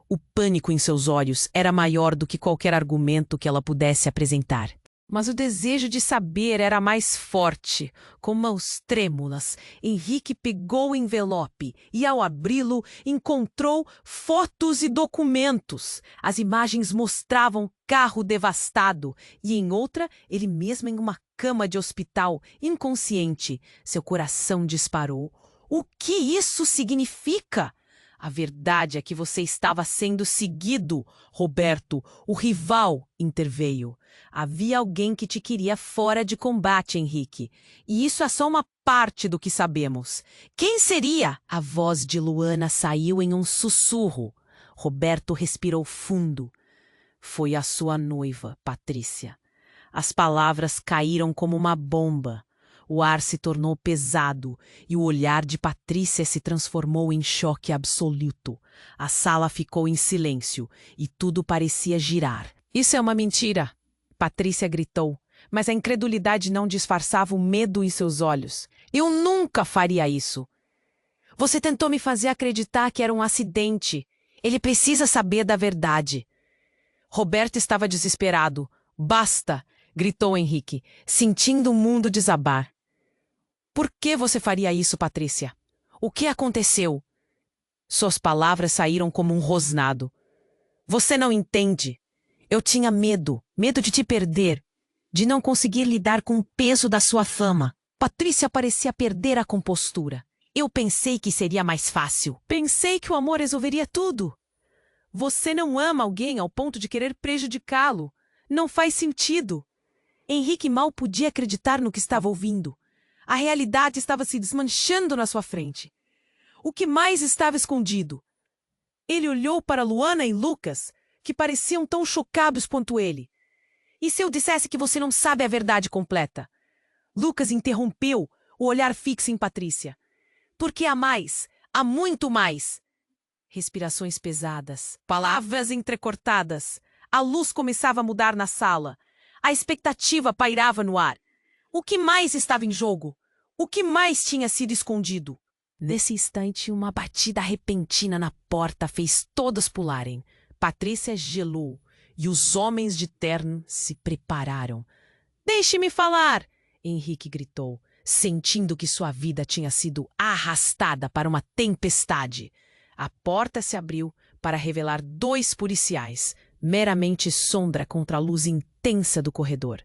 O pânico em seus olhos era maior do que qualquer argumento que ela pudesse apresentar. Mas o desejo de saber era mais forte. Com mãos trêmulas, Henrique pegou o envelope e, ao abri-lo, encontrou fotos e documentos. As imagens mostravam carro devastado e, em outra, ele mesmo em uma cama de hospital, inconsciente. Seu coração disparou. O que isso significa? A verdade é que você estava sendo seguido, Roberto, o rival, interveio. Havia alguém que te queria fora de combate, Henrique. E isso é só uma parte do que sabemos. Quem seria? A voz de Luana saiu em um sussurro. Roberto respirou fundo. Foi a sua noiva, Patrícia. As palavras caíram como uma bomba. O ar se tornou pesado e o olhar de Patrícia se transformou em choque absoluto. A sala ficou em silêncio e tudo parecia girar. Isso é uma mentira, Patrícia gritou, mas a incredulidade não disfarçava o medo em seus olhos. Eu nunca faria isso. Você tentou me fazer acreditar que era um acidente. Ele precisa saber da verdade. Roberto estava desesperado. Basta! Gritou Henrique, sentindo o mundo desabar. Por que você faria isso, Patrícia? O que aconteceu? Suas palavras saíram como um rosnado. Você não entende. Eu tinha medo de te perder, de não conseguir lidar com o peso da sua fama. Patrícia parecia perder a compostura. Eu pensei que seria mais fácil. Pensei que o amor resolveria tudo. Você não ama alguém ao ponto de querer prejudicá-lo. Não faz sentido. Henrique mal podia acreditar no que estava ouvindo. A realidade estava se desmanchando na sua frente. O que mais estava escondido? Ele olhou para Luana e Lucas, que pareciam tão chocados quanto ele. E se eu dissesse que você não sabe a verdade completa? Lucas interrompeu, o olhar fixo em Patrícia. Porque há mais, há muito mais. Respirações pesadas, palavras entrecortadas. A luz começava a mudar na sala. A expectativa pairava no ar. O que mais estava em jogo? O que mais tinha sido escondido? Nesse instante, uma batida repentina na porta fez todos pularem. Patrícia gelou e os homens de terno se prepararam. Deixe-me falar! Henrique gritou, sentindo que sua vida tinha sido arrastada para uma tempestade. A porta se abriu para revelar 2 policiais, meramente sombra contra a luz intensa do corredor.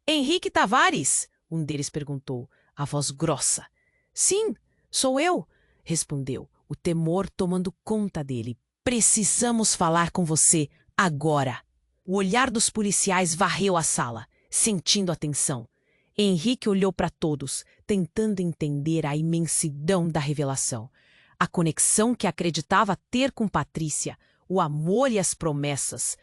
Henrique Tavares? Um deles perguntou, a voz grossa. Sim, sou eu, respondeu, o temor tomando conta dele. Precisamos falar com você agora. O olhar dos policiais varreu a sala, sentindo a tensão. Henrique olhou para todos, tentando entender a imensidão da revelação. A conexão que acreditava ter com Patrícia, o amor e as promessas,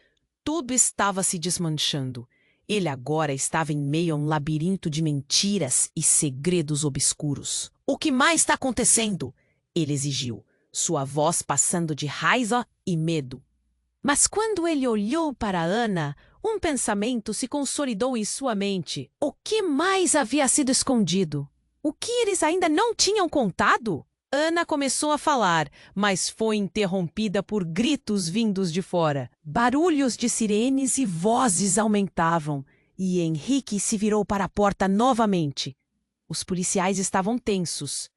tudo estava se desmanchando. Ele agora estava em meio a um labirinto de mentiras e segredos obscuros. O que mais está acontecendo? Ele exigiu, sua voz passando de raiva e medo. Mas quando ele olhou para Ana, um pensamento se consolidou em sua mente. O que mais havia sido escondido? O que eles ainda não tinham contado? Ana começou a falar, mas foi interrompida por gritos vindos de fora. Barulhos de sirenes e vozes aumentavam, e Henrique se virou para a porta novamente. Os policiais estavam tensos.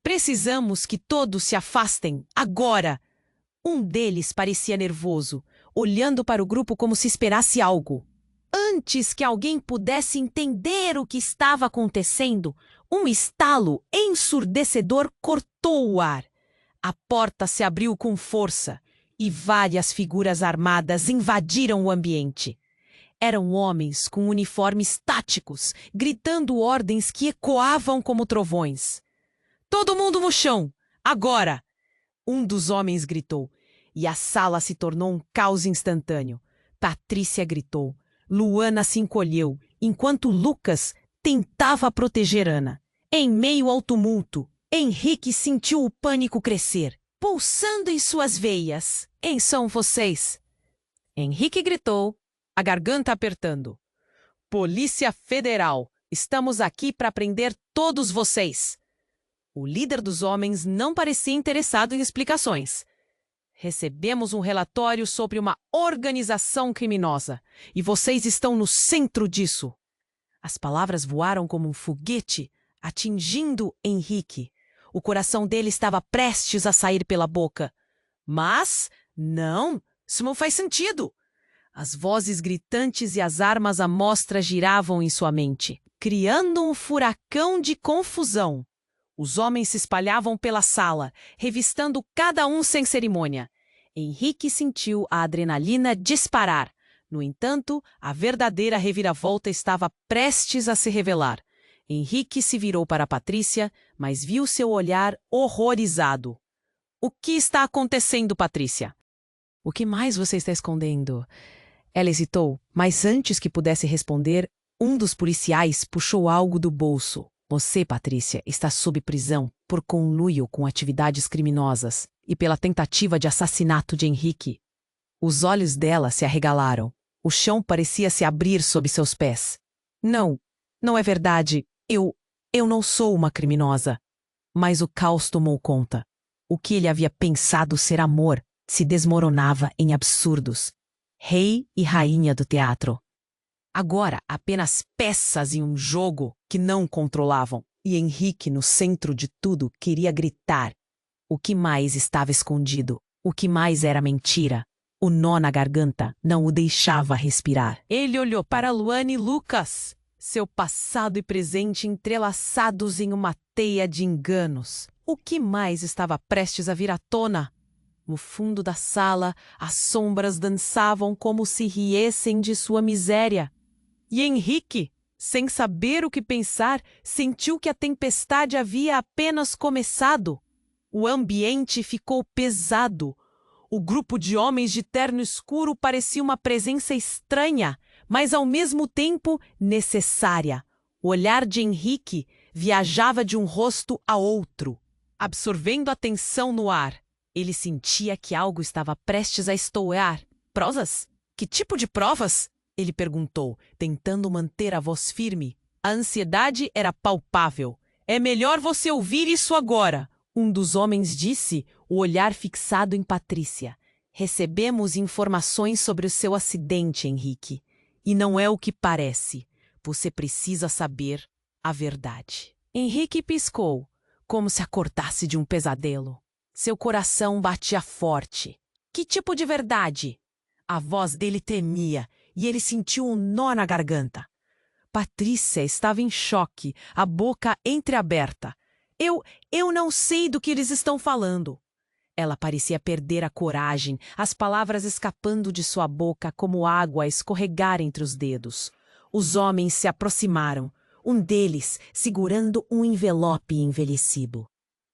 Precisamos que todos se afastem, agora! Um deles parecia nervoso, olhando para o grupo como se esperasse algo. Antes que alguém pudesse entender o que estava acontecendo, um estalo ensurdecedor cortou o ar. A porta se abriu com força e várias figuras armadas invadiram o ambiente. Eram homens com uniformes táticos, gritando ordens que ecoavam como trovões. Todo mundo no chão! Agora! Um dos homens gritou, e a sala se tornou um caos instantâneo. Patrícia gritou. Luana se encolheu, enquanto Lucas tentava proteger Ana. Em meio ao tumulto, Henrique sentiu o pânico crescer, pulsando em suas veias. Quem são vocês? Henrique gritou, a garganta apertando. Polícia Federal, estamos aqui para prender todos vocês. O líder dos homens não parecia interessado em explicações. Recebemos um relatório sobre uma organização criminosa e vocês estão no centro disso. As palavras voaram como um foguete, atingindo Henrique. O coração dele estava prestes a sair pela boca. Mas, não, isso não faz sentido. As vozes gritantes e as armas à mostra giravam em sua mente, criando um furacão de confusão. Os homens se espalhavam pela sala, revistando cada um sem cerimônia. Henrique sentiu a adrenalina disparar. No entanto, a verdadeira reviravolta estava prestes a se revelar. Henrique se virou para Patrícia, mas viu seu olhar horrorizado. O que está acontecendo, Patrícia? O que mais você está escondendo? Ela hesitou, mas antes que pudesse responder, um dos policiais puxou algo do bolso. Você, Patrícia, está sob prisão por conluio com atividades criminosas e pela tentativa de assassinato de Henrique. Os olhos dela se arregalaram. O chão parecia se abrir sob seus pés. Não, não é verdade. Eu não sou uma criminosa. Mas o caos tomou conta. O que ele havia pensado ser amor se desmoronava em absurdos. Rei e rainha do teatro. Agora, apenas peças em um jogo que não controlavam. E Henrique, no centro de tudo, queria gritar. O que mais estava escondido? O que mais era mentira? O nó na garganta não o deixava respirar. Ele olhou para Luana e Lucas, seu passado e presente entrelaçados em uma teia de enganos. O que mais estava prestes a vir à tona? No fundo da sala, as sombras dançavam como se riessem de sua miséria. E Henrique, sem saber o que pensar, sentiu que a tempestade havia apenas começado. O ambiente ficou pesado. O grupo de homens de terno escuro parecia uma presença estranha, mas ao mesmo tempo necessária. O olhar de Henrique viajava de um rosto a outro, absorvendo a tensão no ar. Ele sentia que algo estava prestes a estourar. Provas? Que tipo de provas? Ele perguntou, tentando manter a voz firme. A ansiedade era palpável. É melhor você ouvir isso agora, um dos homens disse, o olhar fixado em Patrícia. Recebemos informações sobre o seu acidente, Henrique. E não é o que parece. Você precisa saber a verdade. Henrique piscou, como se acordasse de um pesadelo. Seu coração batia forte. Que tipo de verdade? A voz dele tremia e ele sentiu um nó na garganta. Patrícia estava em choque, a boca entreaberta. Eu não sei do que eles estão falando. Ela parecia perder a coragem, as palavras escapando de sua boca como água a escorregar entre os dedos. Os homens se aproximaram, um deles segurando um envelope envelhecido.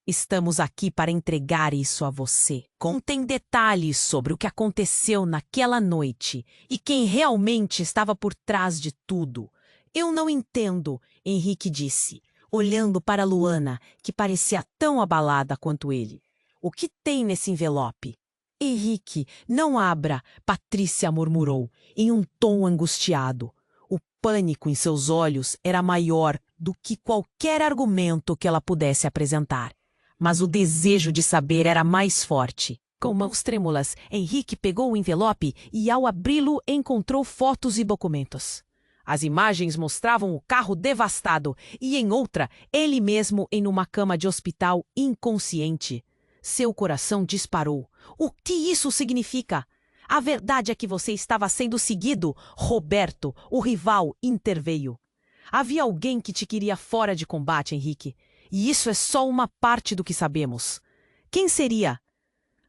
Estamos aqui para entregar isso a você. Contém detalhes sobre o que aconteceu naquela noite e quem realmente estava por trás de tudo. Eu não entendo, Henrique disse, olhando para Luana, que parecia tão abalada quanto ele. O que tem nesse envelope? Henrique, não abra, Patrícia murmurou, em um tom angustiado. O pânico em seus olhos era maior do que qualquer argumento que ela pudesse apresentar. Mas o desejo de saber era mais forte. Com mãos trêmulas, Henrique pegou o envelope e, ao abri-lo, encontrou fotos e documentos. As imagens mostravam o carro devastado e, em outra, ele mesmo em uma cama de hospital inconsciente. Seu coração disparou. O que isso significa? A verdade é que você estava sendo seguido. Roberto, o rival, interveio. Havia alguém que te queria fora de combate, Henrique. E isso é só uma parte do que sabemos. Quem seria?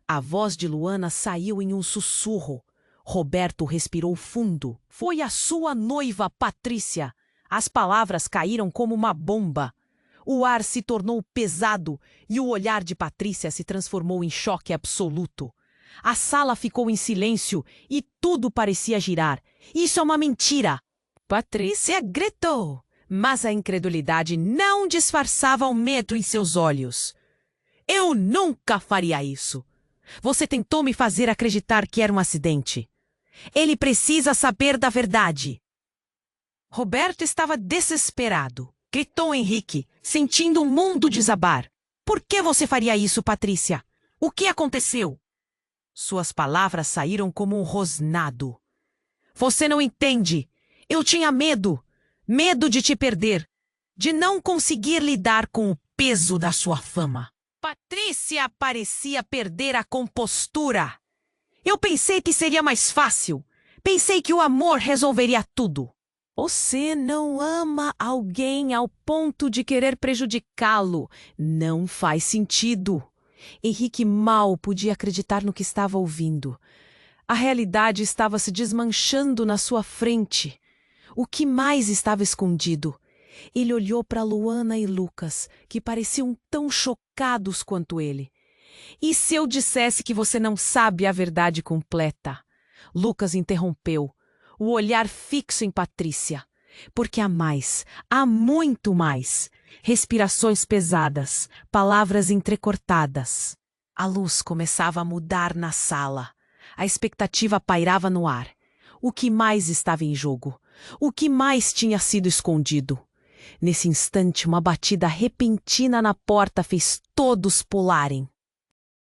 A voz de Luana saiu em um sussurro. Roberto respirou fundo. Foi a sua noiva, Patrícia. As palavras caíram como uma bomba. O ar se tornou pesado e o olhar de Patrícia se transformou em choque absoluto. A sala ficou em silêncio e tudo parecia girar. Isso é uma mentira! Patrícia gritou, mas a incredulidade não disfarçava o medo em seus olhos. Eu nunca faria isso! Você tentou me fazer acreditar que era um acidente. Ele precisa saber da verdade. Roberto estava desesperado. Gritou Henrique, sentindo o mundo desabar. Por que você faria isso, Patrícia? O que aconteceu? Suas palavras saíram como um rosnado. Você não entende. Eu tinha medo. Medo de te perder. De não conseguir lidar com o peso da sua fama. Patrícia parecia perder a compostura. Eu pensei que seria mais fácil. Pensei que o amor resolveria tudo. Você não ama alguém ao ponto de querer prejudicá-lo. Não faz sentido. Henrique mal podia acreditar no que estava ouvindo. A realidade estava se desmanchando na sua frente. O que mais estava escondido? Ele olhou para Luana e Lucas, que pareciam tão chocados quanto ele. E se eu dissesse que você não sabe a verdade completa? Lucas interrompeu, o olhar fixo em Patrícia. Porque há mais, há muito mais. Respirações pesadas, palavras entrecortadas. A luz começava a mudar na sala. A expectativa pairava no ar. O que mais estava em jogo? O que mais tinha sido escondido? Nesse instante, uma batida repentina na porta fez todos pularem.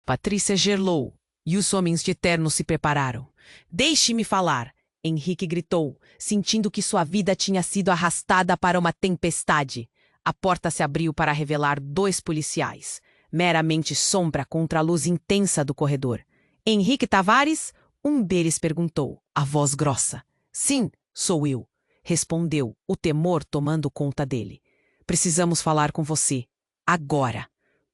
Patrícia gelou e os homens de terno se prepararam. Deixe-me falar, Henrique gritou, sentindo que sua vida tinha sido arrastada para uma tempestade. A porta se abriu para revelar 2 policiais, meramente sombra contra a luz intensa do corredor. Henrique Tavares? Um deles perguntou, a voz grossa. Sim, sou eu, respondeu, o temor tomando conta dele. Precisamos falar com você. Agora.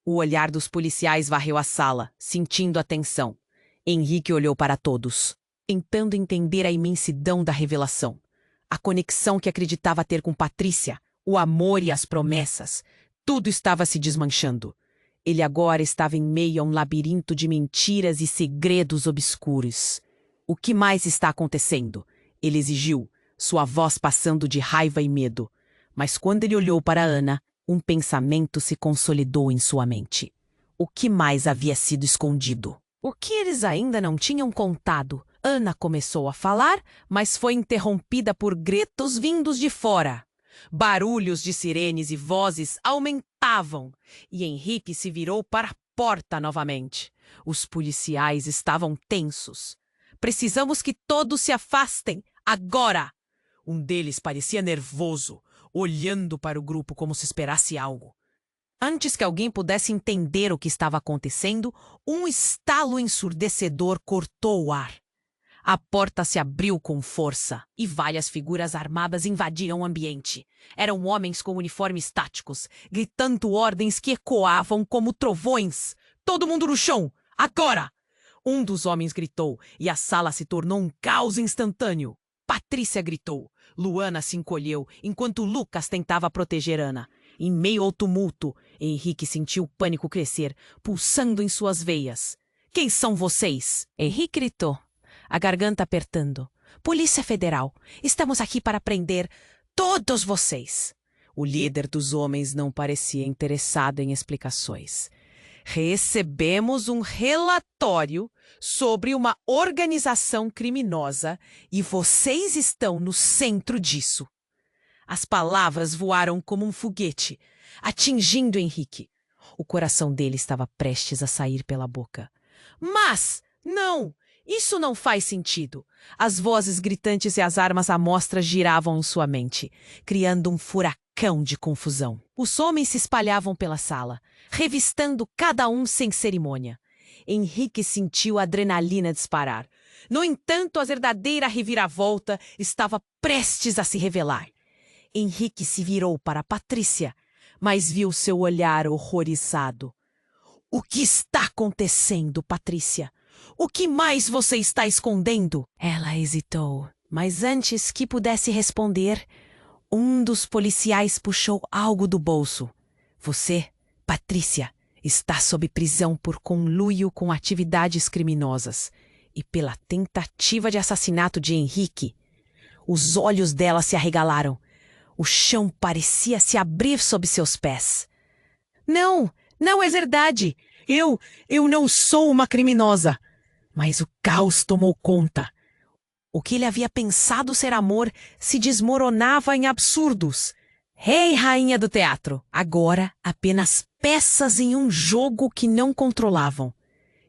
O olhar dos policiais varreu a sala, sentindo a tensão. Henrique olhou para todos, tentando entender a imensidão da revelação. A conexão que acreditava ter com Patrícia, o amor e as promessas. Tudo estava se desmanchando. Ele agora estava em meio a um labirinto de mentiras e segredos obscuros. O que mais está acontecendo? Ele exigiu, sua voz passando de raiva e medo. Mas quando ele olhou para Ana, um pensamento se consolidou em sua mente. O que mais havia sido escondido? O que eles ainda não tinham contado? Ana começou a falar, mas foi interrompida por gritos vindos de fora. Barulhos de sirenes e vozes aumentavam, e Henrique se virou para a porta novamente. Os policiais estavam tensos. Precisamos que todos se afastem, agora! Um deles parecia nervoso, olhando para o grupo como se esperasse algo. Antes que alguém pudesse entender o que estava acontecendo, um estalo ensurdecedor cortou o ar. A porta se abriu com força e várias figuras armadas invadiram o ambiente. Eram homens com uniformes táticos, gritando ordens que ecoavam como trovões. Todo mundo no chão! Agora! Um dos homens gritou e a sala se tornou um caos instantâneo. Patrícia gritou. Luana se encolheu enquanto Lucas tentava proteger Ana. Em meio ao tumulto, Henrique sentiu o pânico crescer, pulsando em suas veias. Quem são vocês? Henrique gritou, a garganta apertando. Polícia Federal, estamos aqui para prender todos vocês. O líder dos homens não parecia interessado em explicações. Recebemos um relatório sobre uma organização criminosa e vocês estão no centro disso. As palavras voaram como um foguete, atingindo Henrique. O coração dele estava prestes a sair pela boca. Mas, não! Isso não faz sentido. As vozes gritantes e as armas à mostra giravam em sua mente, criando um furacão de confusão. Os homens se espalhavam pela sala, revistando cada um sem cerimônia. Henrique sentiu a adrenalina disparar. No entanto, a verdadeira reviravolta estava prestes a se revelar. Henrique se virou para Patrícia, mas viu seu olhar horrorizado. O que está acontecendo, Patrícia? O que mais você está escondendo? Ela hesitou, mas antes que pudesse responder, um dos policiais puxou algo do bolso. Você, Patrícia, está sob prisão por conluio com atividades criminosas e pela tentativa de assassinato de Henrique. Os olhos dela se arregalaram. O chão parecia se abrir sob seus pés. Não, não é verdade. Eu não sou uma criminosa. Mas o caos tomou conta. O que ele havia pensado ser amor se desmoronava em absurdos. Rei e rainha do teatro, agora apenas peças em um jogo que não controlavam.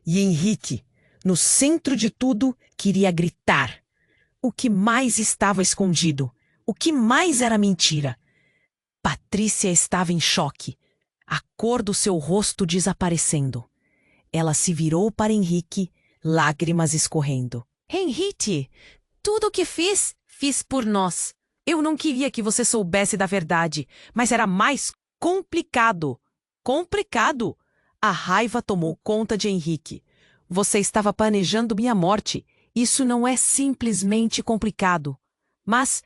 E Henrique, no centro de tudo, queria gritar. O que mais estava escondido? O que mais era mentira? Patrícia estava em choque, a cor do seu rosto desaparecendo. Ela se virou para Henrique, lágrimas escorrendo. Henrique, tudo o que fiz por nós. Eu não queria que você soubesse da verdade, mas era mais complicado. Complicado? A raiva tomou conta de Henrique. Você estava planejando minha morte. Isso não é simplesmente complicado. Mas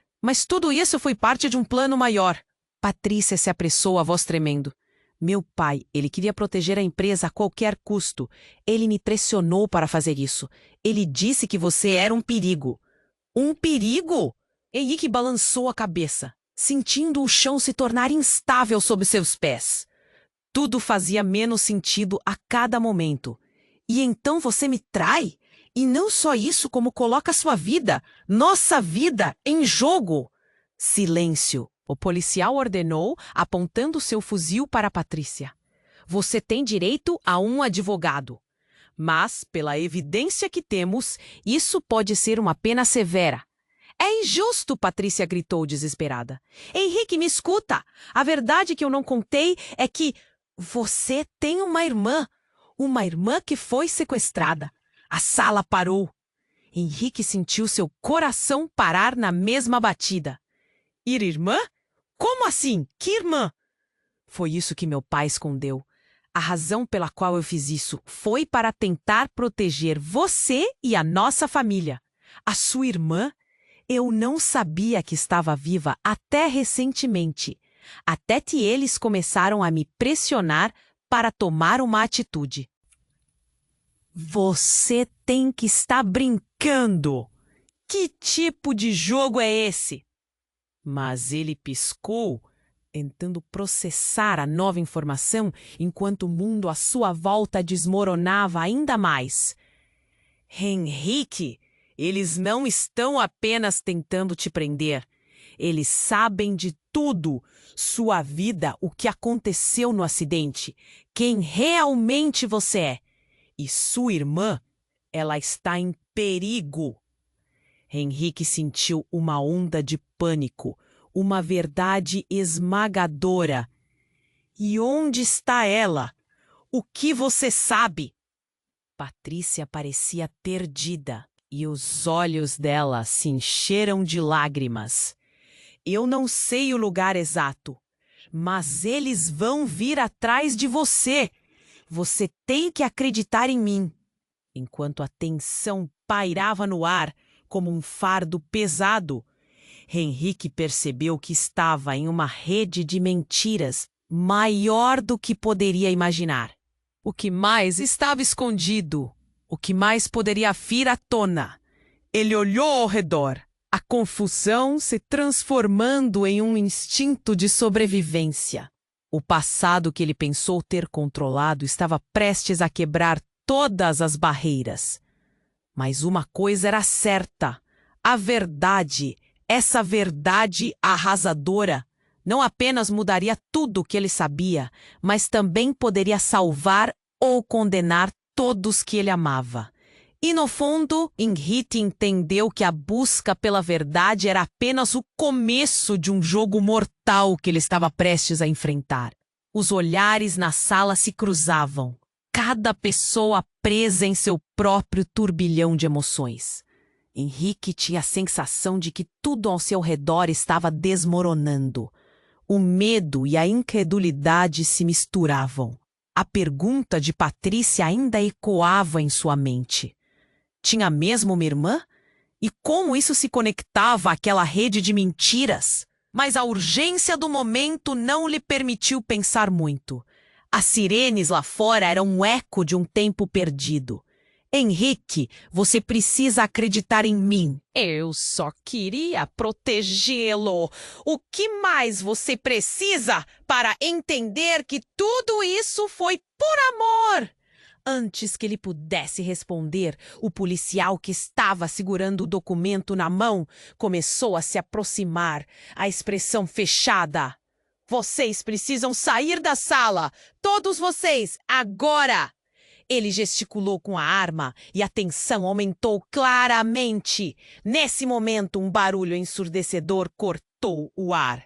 tudo isso foi parte de um plano maior. Patrícia se apressou, a voz tremendo. Meu pai, ele queria proteger a empresa a qualquer custo. Ele me pressionou para fazer isso. Ele disse que você era um perigo. Um perigo? Henrique balançou a cabeça, sentindo o chão se tornar instável sob seus pés. Tudo fazia menos sentido a cada momento. E então você me trai? E não só isso, como coloca sua vida, nossa vida, em jogo. Silêncio. O policial ordenou, apontando seu fuzil para Patrícia. Você tem direito a um advogado. Mas, pela evidência que temos, isso pode ser uma pena severa. É injusto, Patrícia gritou desesperada. Henrique, me escuta. A verdade que eu não contei é que você tem uma irmã que foi sequestrada. A sala parou. Henrique sentiu seu coração parar na mesma batida. Ir irmã? Como assim? Que irmã? Foi isso que meu pai escondeu. A razão pela qual eu fiz isso foi para tentar proteger você e a nossa família. A sua irmã? Eu não sabia que estava viva até recentemente. Até que eles começaram a me pressionar para tomar uma atitude. Você tem que estar brincando! Que tipo de jogo é esse? Mas ele piscou, tentando processar a nova informação enquanto o mundo à sua volta desmoronava ainda mais. Henrique, eles não estão apenas tentando te prender. Eles sabem de tudo, sua vida, o que aconteceu no acidente, quem realmente você é. E sua irmã, ela está em perigo. Henrique sentiu uma onda de pânico, uma verdade esmagadora. E onde está ela? O que você sabe? Patrícia parecia perdida e os olhos dela se encheram de lágrimas. Eu não sei o lugar exato, mas eles vão vir atrás de você. Você tem que acreditar em mim. Enquanto a tensão pairava no ar como um fardo pesado, Henrique percebeu que estava em uma rede de mentiras maior do que poderia imaginar. O que mais estava escondido? O que mais poderia vir à tona? Ele olhou ao redor, a confusão se transformando em um instinto de sobrevivência. O passado que ele pensou ter controlado estava prestes a quebrar todas as barreiras. Mas uma coisa era certa: a verdade, essa verdade arrasadora, não apenas mudaria tudo o que ele sabia, mas também poderia salvar ou condenar todos que ele amava. E no fundo, Henrique entendeu que a busca pela verdade era apenas o começo de um jogo mortal que ele estava prestes a enfrentar. Os olhares na sala se cruzavam, cada pessoa presa em seu próprio turbilhão de emoções. Henrique tinha a sensação de que tudo ao seu redor estava desmoronando. O medo e a incredulidade se misturavam. A pergunta de Patrícia ainda ecoava em sua mente. Tinha mesmo uma irmã? E como isso se conectava àquela rede de mentiras? Mas a urgência do momento não lhe permitiu pensar muito. As sirenes lá fora eram um eco de um tempo perdido. Henrique, você precisa acreditar em mim. Eu só queria protegê-lo. O que mais você precisa para entender que tudo isso foi por amor? Antes que ele pudesse responder, o policial que estava segurando o documento na mão começou a se aproximar, a expressão fechada. Vocês precisam sair da sala! Todos vocês, agora! Ele gesticulou com a arma e a tensão aumentou claramente. Nesse momento, um barulho ensurdecedor cortou o ar.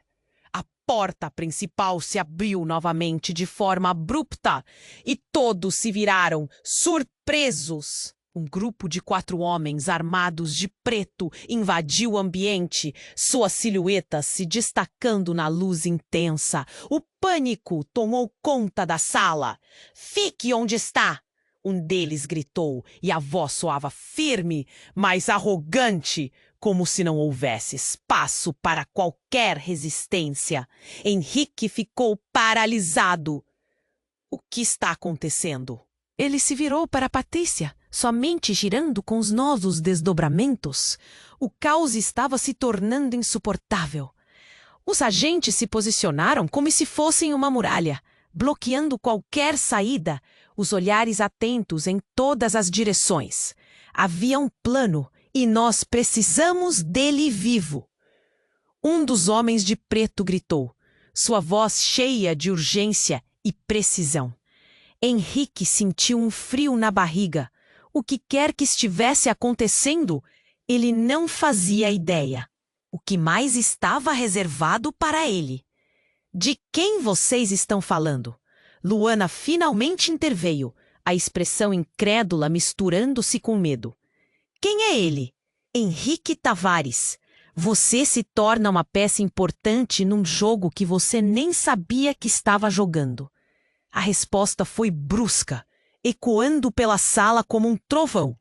A porta principal se abriu novamente de forma abrupta e todos se viraram, surpresos. Um grupo de 4 homens armados de preto invadiu o ambiente, suas silhuetas se destacando na luz intensa. O pânico tomou conta da sala. Fique onde está! Um deles gritou, e a voz soava firme, mas arrogante, como se não houvesse espaço para qualquer resistência. Henrique ficou paralisado. O que está acontecendo? Ele se virou para Patrícia, sua mente girando com os novos desdobramentos. O caos estava se tornando insuportável. Os agentes se posicionaram como se fossem uma muralha, bloqueando qualquer saída, os olhares atentos em todas as direções. Havia um plano e nós precisamos dele vivo. Um dos homens de preto gritou, sua voz cheia de urgência e precisão. Henrique sentiu um frio na barriga. O que quer que estivesse acontecendo, ele não fazia ideia. O que mais estava reservado para ele? De quem vocês estão falando? Luana finalmente interveio, a expressão incrédula misturando-se com medo. Quem é ele? Henrique Tavares. Você se torna uma peça importante num jogo que você nem sabia que estava jogando. A resposta foi brusca, ecoando pela sala como um trovão.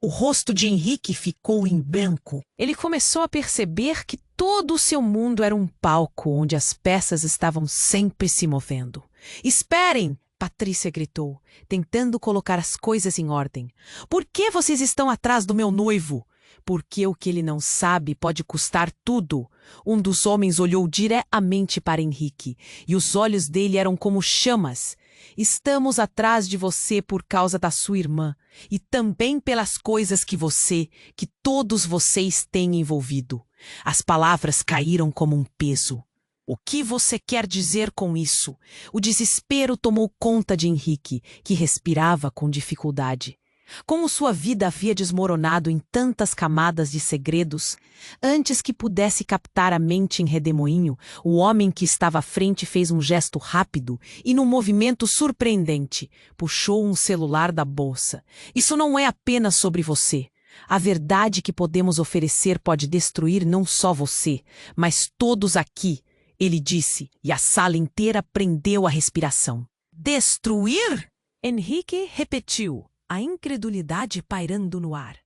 O rosto de Henrique ficou em branco. Ele começou a perceber que todo o seu mundo era um palco onde as peças estavam sempre se movendo. Esperem! Patrícia gritou, tentando colocar as coisas em ordem. Por que vocês estão atrás do meu noivo? Porque o que ele não sabe pode custar tudo. Um dos homens olhou diretamente para Henrique, e os olhos dele eram como chamas. Estamos atrás de você por causa da sua irmã, e também pelas coisas que todos vocês têm envolvido. As palavras caíram como um peso. O que você quer dizer com isso? O desespero tomou conta de Henrique, que respirava com dificuldade. Como sua vida havia desmoronado em tantas camadas de segredos, antes que pudesse captar a mente em redemoinho, o homem que estava à frente fez um gesto rápido e, num movimento surpreendente, puxou um celular da bolsa. Isso não é apenas sobre você. A verdade que podemos oferecer pode destruir não só você, mas todos aqui, ele disse, e a sala inteira prendeu a respiração. Destruir? Henrique repetiu, a incredulidade pairando no ar.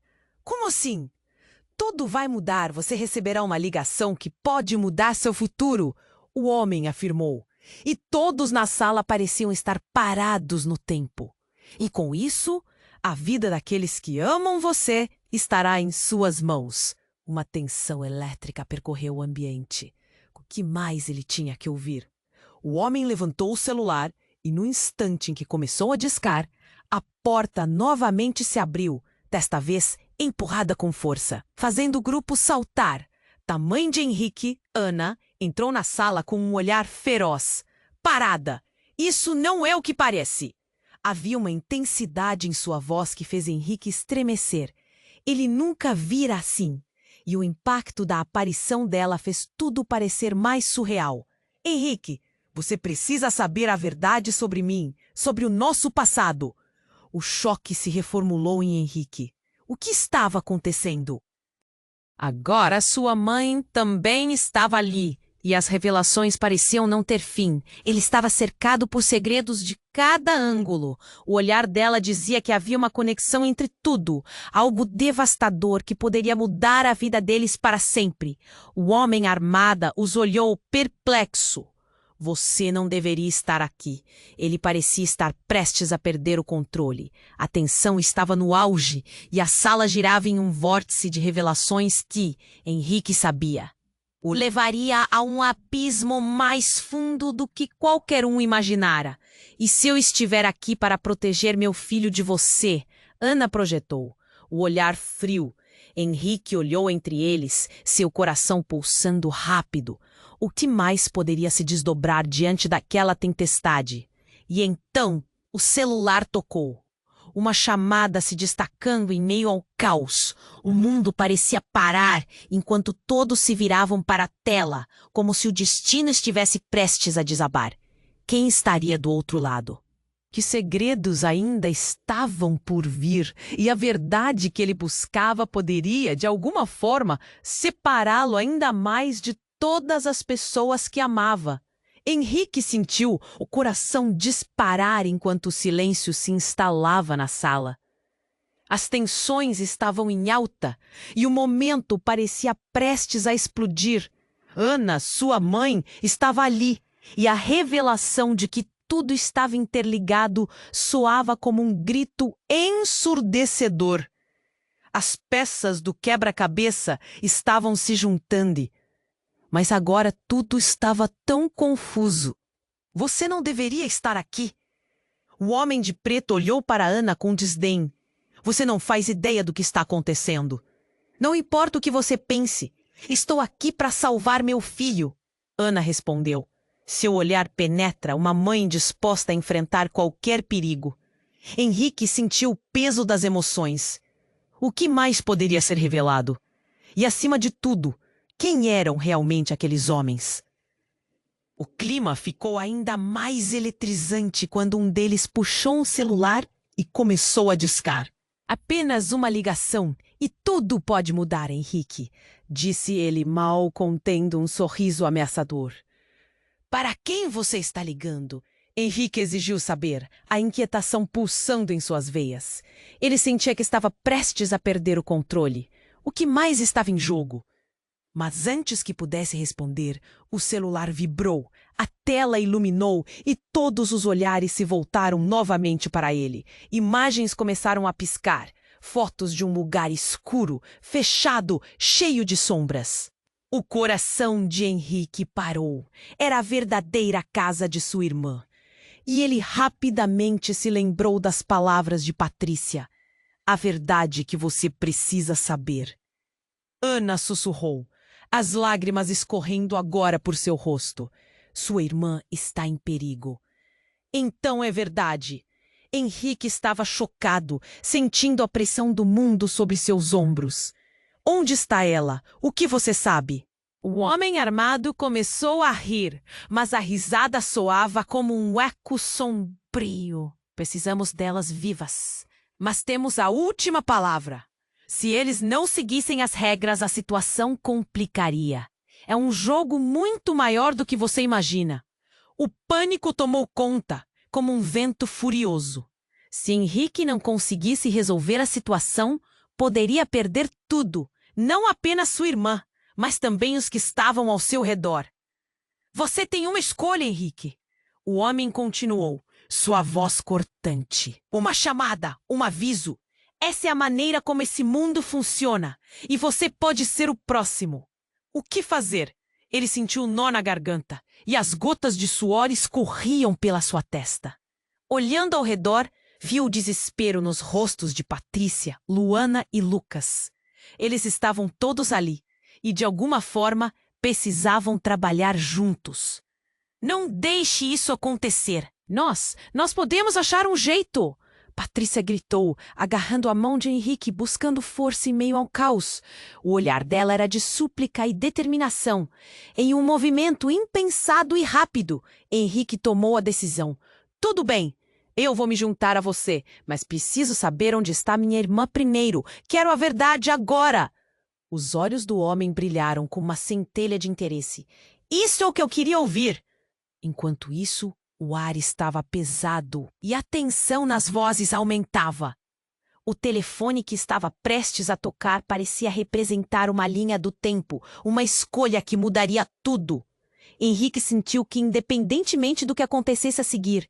Como assim? Tudo vai mudar, você receberá uma ligação que pode mudar seu futuro, o homem afirmou. E todos na sala pareciam estar parados no tempo. E com isso, a vida daqueles que amam você estará em suas mãos. Uma tensão elétrica percorreu o ambiente. O que mais ele tinha que ouvir? O homem levantou o celular e, no instante em que começou a discar, a porta novamente se abriu, desta vez empurrada com força, fazendo o grupo saltar. Da mãe de Henrique, Ana, entrou na sala com um olhar feroz. Parada! Isso não é o que parece! Havia uma intensidade em sua voz que fez Henrique estremecer. Ele nunca vira assim. E o impacto da aparição dela fez tudo parecer mais surreal. Henrique, você precisa saber a verdade sobre mim, sobre o nosso passado. O choque se reformulou em Henrique. O que estava acontecendo? Agora sua mãe também estava ali, e as revelações pareciam não ter fim. Ele estava cercado por segredos de cada ângulo. O olhar dela dizia que havia uma conexão entre tudo, algo devastador que poderia mudar a vida deles para sempre. O homem armado os olhou perplexo. Você não deveria estar aqui. Ele parecia estar prestes a perder o controle. A tensão estava no auge e a sala girava em um vórtice de revelações que Henrique sabia. O levaria a um abismo mais fundo do que qualquer um imaginara. E se eu estiver aqui para proteger meu filho de você? Ana projetou, o olhar frio. Henrique olhou entre eles, seu coração pulsando rápido. O que mais poderia se desdobrar diante daquela tempestade? E então o celular tocou. Uma chamada se destacando em meio ao caos. O mundo parecia parar enquanto todos se viravam para a tela, como se o destino estivesse prestes a desabar. Quem estaria do outro lado? Que segredos ainda estavam por vir, e a verdade que ele buscava poderia, de alguma forma, separá-lo ainda mais de todas as pessoas que amava. Henrique sentiu o coração disparar enquanto o silêncio se instalava na sala. As tensões estavam em alta e o momento parecia prestes a explodir. Ana, sua mãe, estava ali e a revelação de que tudo estava interligado soava como um grito ensurdecedor. As peças do quebra-cabeça estavam se juntando. Mas agora tudo estava tão confuso. Você não deveria estar aqui. O homem de preto olhou para Ana com desdém. Você não faz ideia do que está acontecendo. Não importa o que você pense. Estou aqui para salvar meu filho. Ana respondeu. Seu olhar penetra uma mãe disposta a enfrentar qualquer perigo. Henrique sentiu o peso das emoções. O que mais poderia ser revelado? E acima de tudo, quem eram realmente aqueles homens? O clima ficou ainda mais eletrizante quando um deles puxou um celular e começou a discar. Apenas uma ligação e tudo pode mudar, Henrique, disse ele, mal contendo um sorriso ameaçador. Para quem você está ligando? Henrique exigiu saber, a inquietação pulsando em suas veias. Ele sentia que estava prestes a perder o controle. O que mais estava em jogo? Mas antes que pudesse responder, o celular vibrou, a tela iluminou e todos os olhares se voltaram novamente para ele. Imagens começaram a piscar, fotos de um lugar escuro, fechado, cheio de sombras. O coração de Henrique parou. Era a verdadeira casa de sua irmã. E ele rapidamente se lembrou das palavras de Patrícia. A verdade que você precisa saber. Ana sussurrou, as lágrimas escorrendo agora por seu rosto. Sua irmã está em perigo. Então é verdade. Henrique estava chocado, sentindo a pressão do mundo sobre seus ombros. Onde está ela? O que você sabe? O homem armado começou a rir, mas a risada soava como um eco sombrio. Precisamos delas vivas. Mas temos a última palavra. Se eles não seguissem as regras, a situação complicaria. É um jogo muito maior do que você imagina. O pânico tomou conta, como um vento furioso. Se Henrique não conseguisse resolver a situação, poderia perder tudo, não apenas sua irmã, mas também os que estavam ao seu redor. Você tem uma escolha, Henrique. O homem continuou, sua voz cortante. Uma chamada, um aviso. Essa é a maneira como esse mundo funciona, e você pode ser o próximo. O que fazer? Ele sentiu um nó na garganta, e as gotas de suor escorriam pela sua testa. Olhando ao redor, viu o desespero nos rostos de Patrícia, Luana e Lucas. Eles estavam todos ali, e de alguma forma precisavam trabalhar juntos. Não deixe isso acontecer. Nós podemos achar um jeito! Patrícia gritou, agarrando a mão de Henrique, buscando força em meio ao caos. O olhar dela era de súplica e determinação. Em um movimento impensado e rápido, Henrique tomou a decisão. Tudo bem, eu vou me juntar a você, mas preciso saber onde está minha irmã primeiro. Quero a verdade agora! Os olhos do homem brilharam com uma centelha de interesse. Isso é o que eu queria ouvir! Enquanto isso, o ar estava pesado e a tensão nas vozes aumentava. O telefone que estava prestes a tocar parecia representar uma linha do tempo, uma escolha que mudaria tudo. Henrique sentiu que, independentemente do que acontecesse a seguir,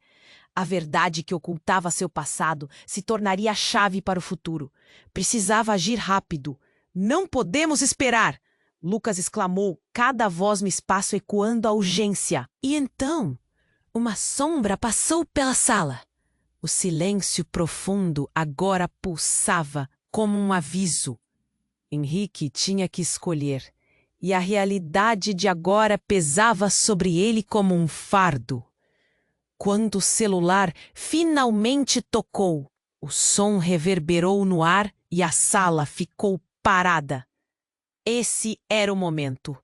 a verdade que ocultava seu passado se tornaria a chave para o futuro. Precisava agir rápido. Não podemos esperar! Lucas exclamou, cada voz no espaço ecoando a urgência. E então, uma sombra passou pela sala. O silêncio profundo agora pulsava como um aviso. Henrique tinha que escolher, e a realidade de agora pesava sobre ele como um fardo. Quando o celular finalmente tocou, o som reverberou no ar e a sala ficou parada. Esse era o momento.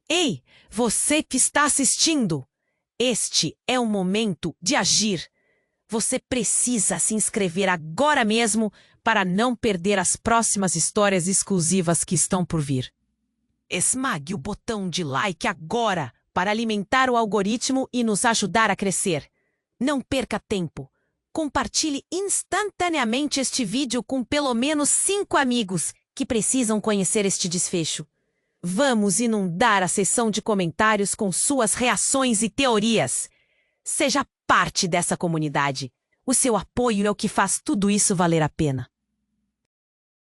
Ei, você que está assistindo! Este é o momento de agir. Você precisa se inscrever agora mesmo para não perder as próximas histórias exclusivas que estão por vir. Esmague o botão de like agora para alimentar o algoritmo e nos ajudar a crescer. Não perca tempo. Compartilhe instantaneamente este vídeo com pelo menos 5 amigos que precisam conhecer este desfecho. Vamos inundar a seção de comentários com suas reações e teorias. Seja parte dessa comunidade. O seu apoio é o que faz tudo isso valer a pena.